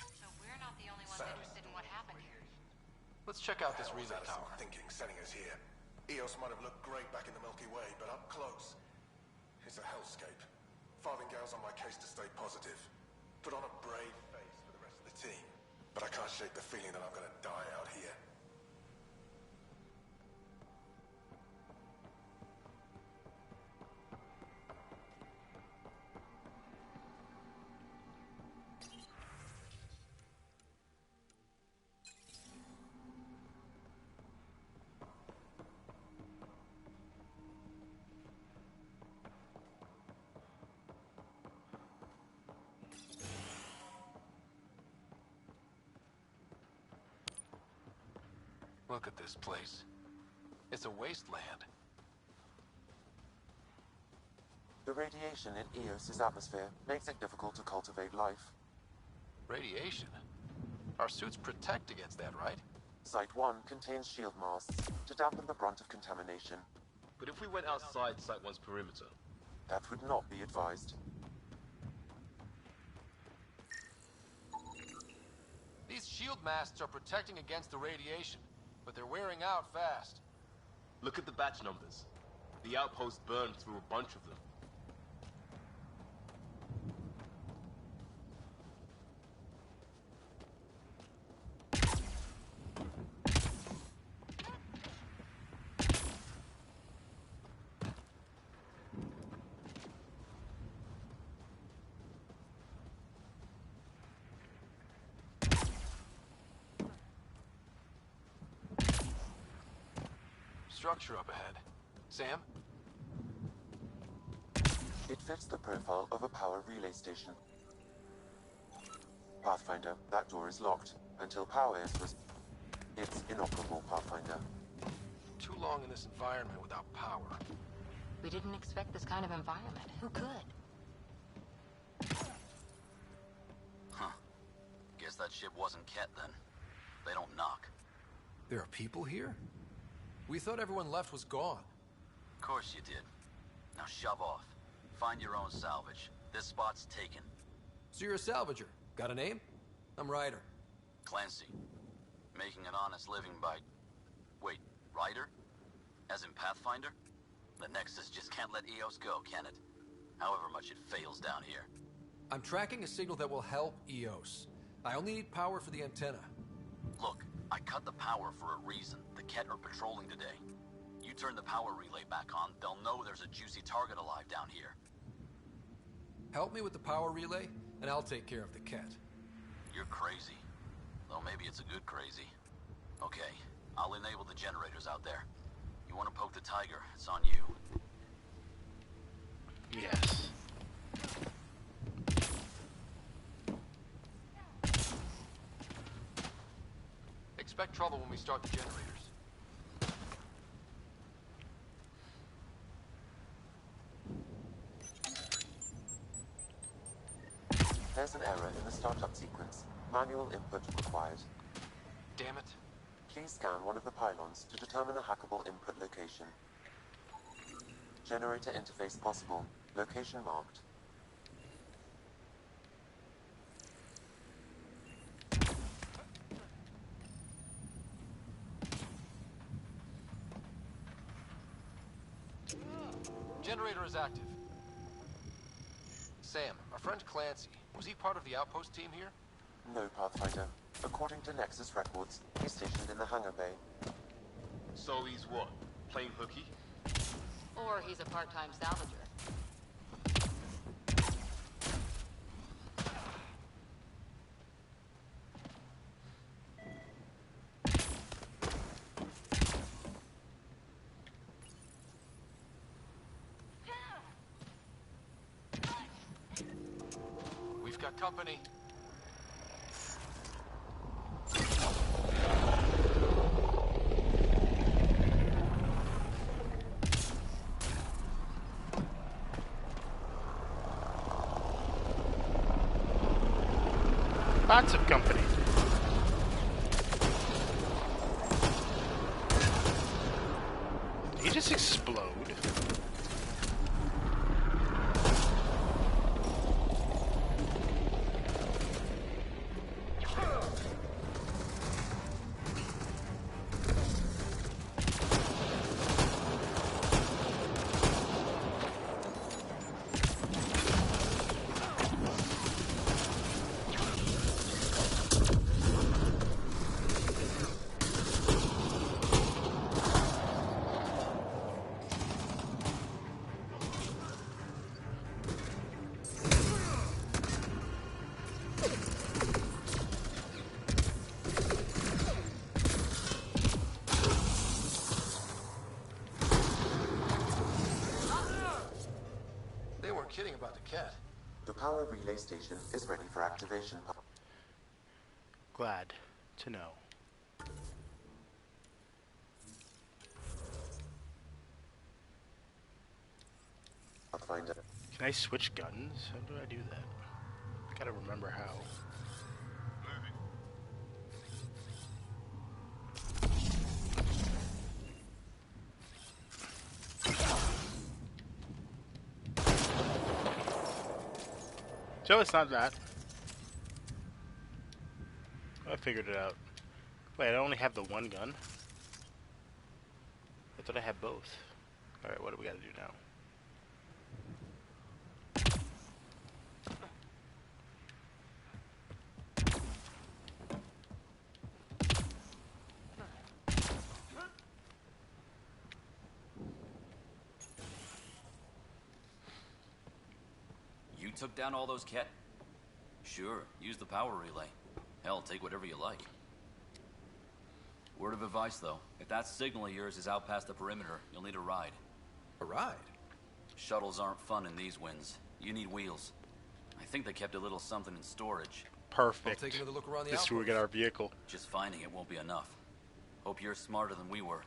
So we're not the only ones interested in what happened here. Let's check out this relay Addison tower. thinking sending us here. Eos might have looked great back in the Milky Way, but up close, it's a hellscape. Farthingale's on my case to stay positive. Put on a brave face for the rest of the team. But I can't shake the feeling that I'm gonna die out here. Look at this place. It's a wasteland. The radiation in Eos's atmosphere makes it difficult to cultivate life. Radiation? Our suits protect against that, right? Site 1 contains shield masts to dampen the brunt of contamination. But if we went outside Site 1's perimeter? That would not be advised. These shield masts are protecting against the radiation, but they're wearing out fast. Look at the batch numbers. The outpost burned through a bunch of them. Structure up ahead. Sam? It fits the profile of a power relay station. Pathfinder, that door is locked. Until power is it's inoperable, Pathfinder. Too long in this environment without power. We didn't expect this kind of environment. Who could? Huh. Guess that ship wasn't Ket then. They don't knock. There are people here? We thought everyone left was gone. Of course you did. Now shove off. Find your own salvage. This spot's taken. So you're a salvager. Got a name? I'm Ryder. Clancy. Making an honest living by... Wait, Ryder? As in Pathfinder? The Nexus just can't let Eos go, can it? However much it fails down here. I'm tracking a signal that will help Eos. I only need power for the antenna. Look, I cut the power for a reason. The Ket are patrolling today. You turn the power relay back on, they'll know there's a juicy target alive down here. Help me with the power relay, and I'll take care of the Ket. You're crazy. Though maybe it's a good crazy. Okay, I'll enable the generators out there. You want to poke the tiger, it's on you. Yes. Expect trouble when we start the generators. There's an error in the startup sequence. Manual input required. Damn it. Please scan one of the pylons to determine a hackable input location. Generator interface possible. Location marked. Generator is active. Sam, our friend Clancy, was he part of the outpost team here? No, Pathfinder. According to Nexus records, he's stationed in the hangar bay. So he's what? Playing hooky? Or he's a part-time salvager. We've got company. Lots of company. Did he just explode? Kidding about the cat. The power relay station is ready for activation. Glad to know. Pathfinder. Can I switch guns? How do I do that? I gotta remember how. So it's not that. I figured it out. Wait, I only have the one gun? I thought I had both. Alright, what do we gotta do now? You took down all those cat? Sure, use the power relay. Hell, take whatever you like. Word of advice, though. If that signal of yours is out past the perimeter, you'll need a ride. A ride? Shuttles aren't fun in these winds. You need wheels. I think they kept a little something in storage. Perfect. I'll take another look around the This is where we get our vehicle. Just finding it won't be enough. Hope you're smarter than we were.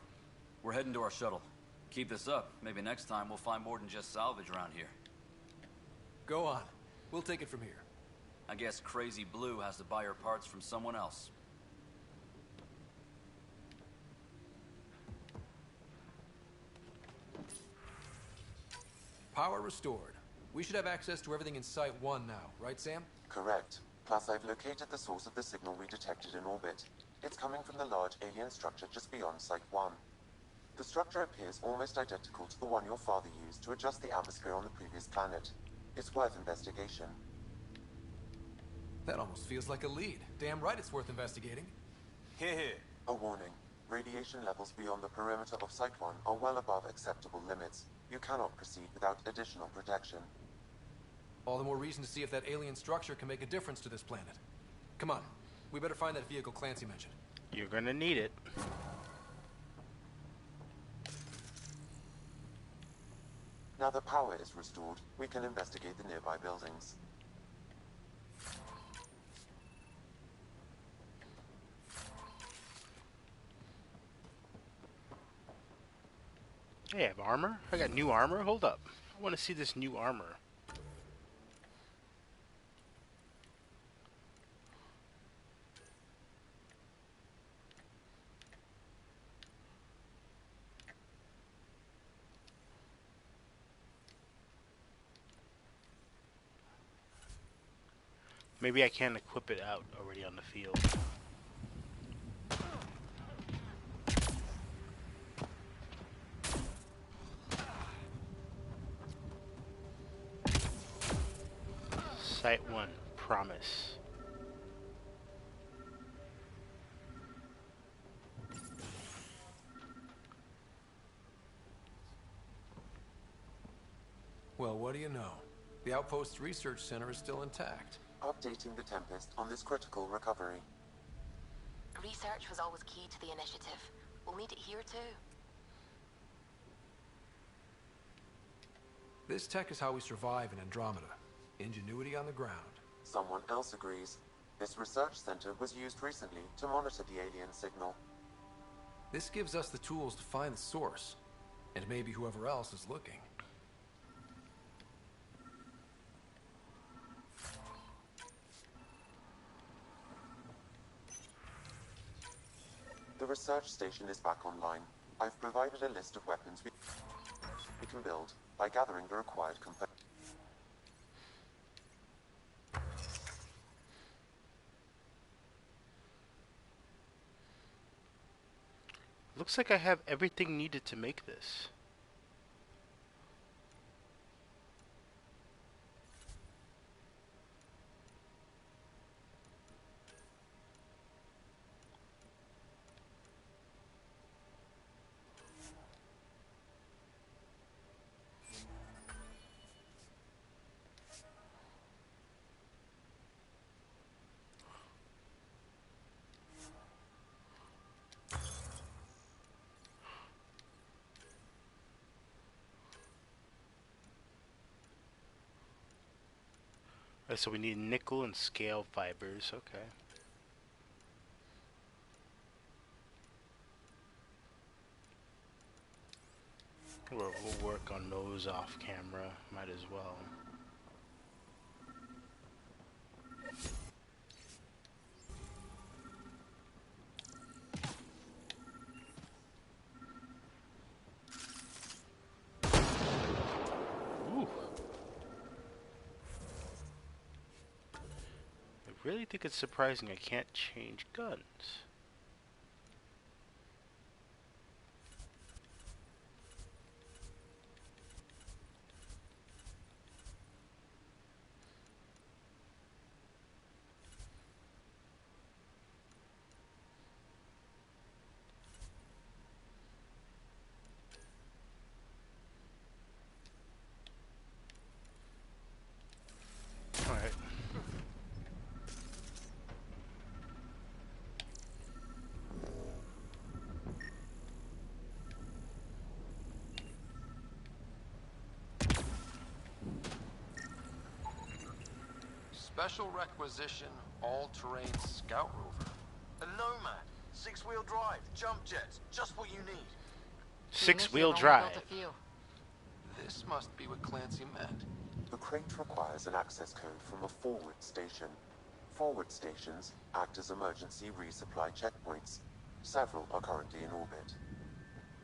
We're heading to our shuttle. Keep this up. Maybe next time we'll find more than just salvage around here. Go on. We'll take it from here. I guess Crazy Blue has to buy her parts from someone else. Power restored. We should have access to everything in Site 1 now, right, Sam? Correct. Plus, I've located the source of the signal we detected in orbit. It's coming from the large alien structure just beyond Site 1. The structure appears almost identical to the one your father used to adjust the atmosphere on the previous planet. It's worth investigation. That almost feels like a lead. Damn right it's worth investigating. Here. A warning. Radiation levels beyond the perimeter of Site 1 are well above acceptable limits. You cannot proceed without additional protection. All the more reason to see if that alien structure can make a difference to this planet. Come on. We better find that vehicle Clancy mentioned. You're gonna need it. Now that power is restored, we can investigate the nearby buildings. Hey, I have armor? I got new armor? Hold up. I want to see this new armor. Maybe I can equip it out already on the field. Site 1, promise. Well, what do you know? The Outpost's research center is still intact. Updating the Tempest on this critical recovery. Research was always key to the initiative. We'll need it here too. This tech is how we survive in Andromeda. Ingenuity on the ground. Someone else agrees. This research center was used recently to monitor the alien signal. This gives us the tools to find the source, and maybe whoever else is looking. research station is back online. I've provided a list of weapons we can build by gathering the required components. Looks like I have everything needed to make this. Alright, so we need nickel and scale fibers, okay. We'll work on those off camera, might as well. Ooh. I really think it's surprising I can't change guns. Alright. Special requisition, all-terrain scout rover. A Nomad, 6-wheel drive, jump jets, just what you need. 6-wheel drive. This must be what Clancy meant. The crate requires an access code from a forward station. Forward stations act as emergency resupply checkpoints. Several are currently in orbit.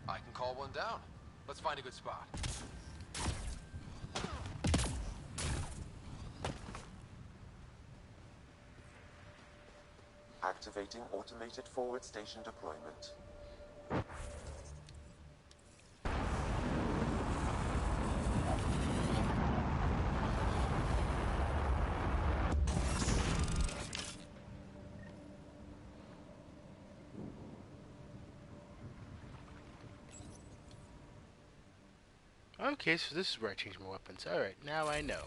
I can call one down. Let's find a good spot. Activating automated forward station deployment. Okay, so this is where I change my weapons. Alright, now I know.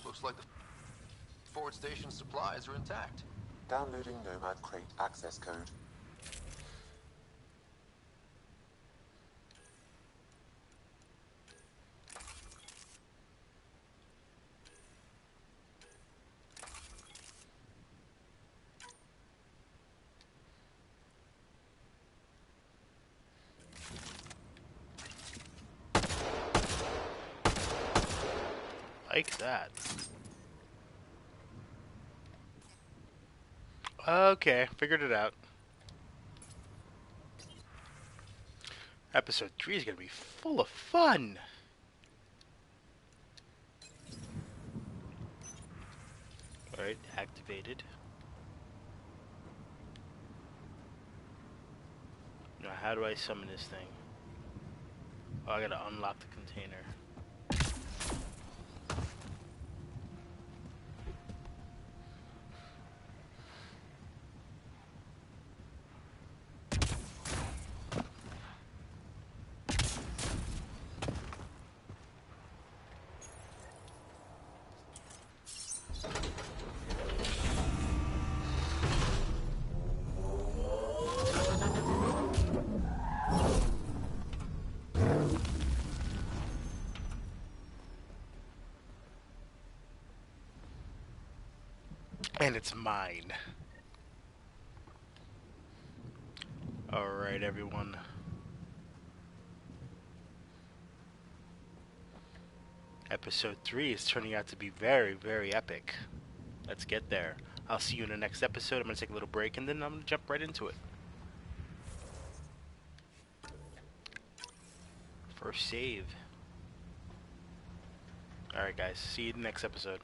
Looks like the forward station supplies are intact. Downloading Nomad crate access code. Like that. Okay, figured it out. Episode 3 is gonna be full of fun! Alright, activated. Now how do I summon this thing? Oh, I gotta unlock the container. And it's mine. Alright, everyone. Episode 3 is turning out to be very, very epic. Let's get there. I'll see you in the next episode. I'm going to take a little break and then I'm going to jump right into it. First save. Alright guys, see you in the next episode.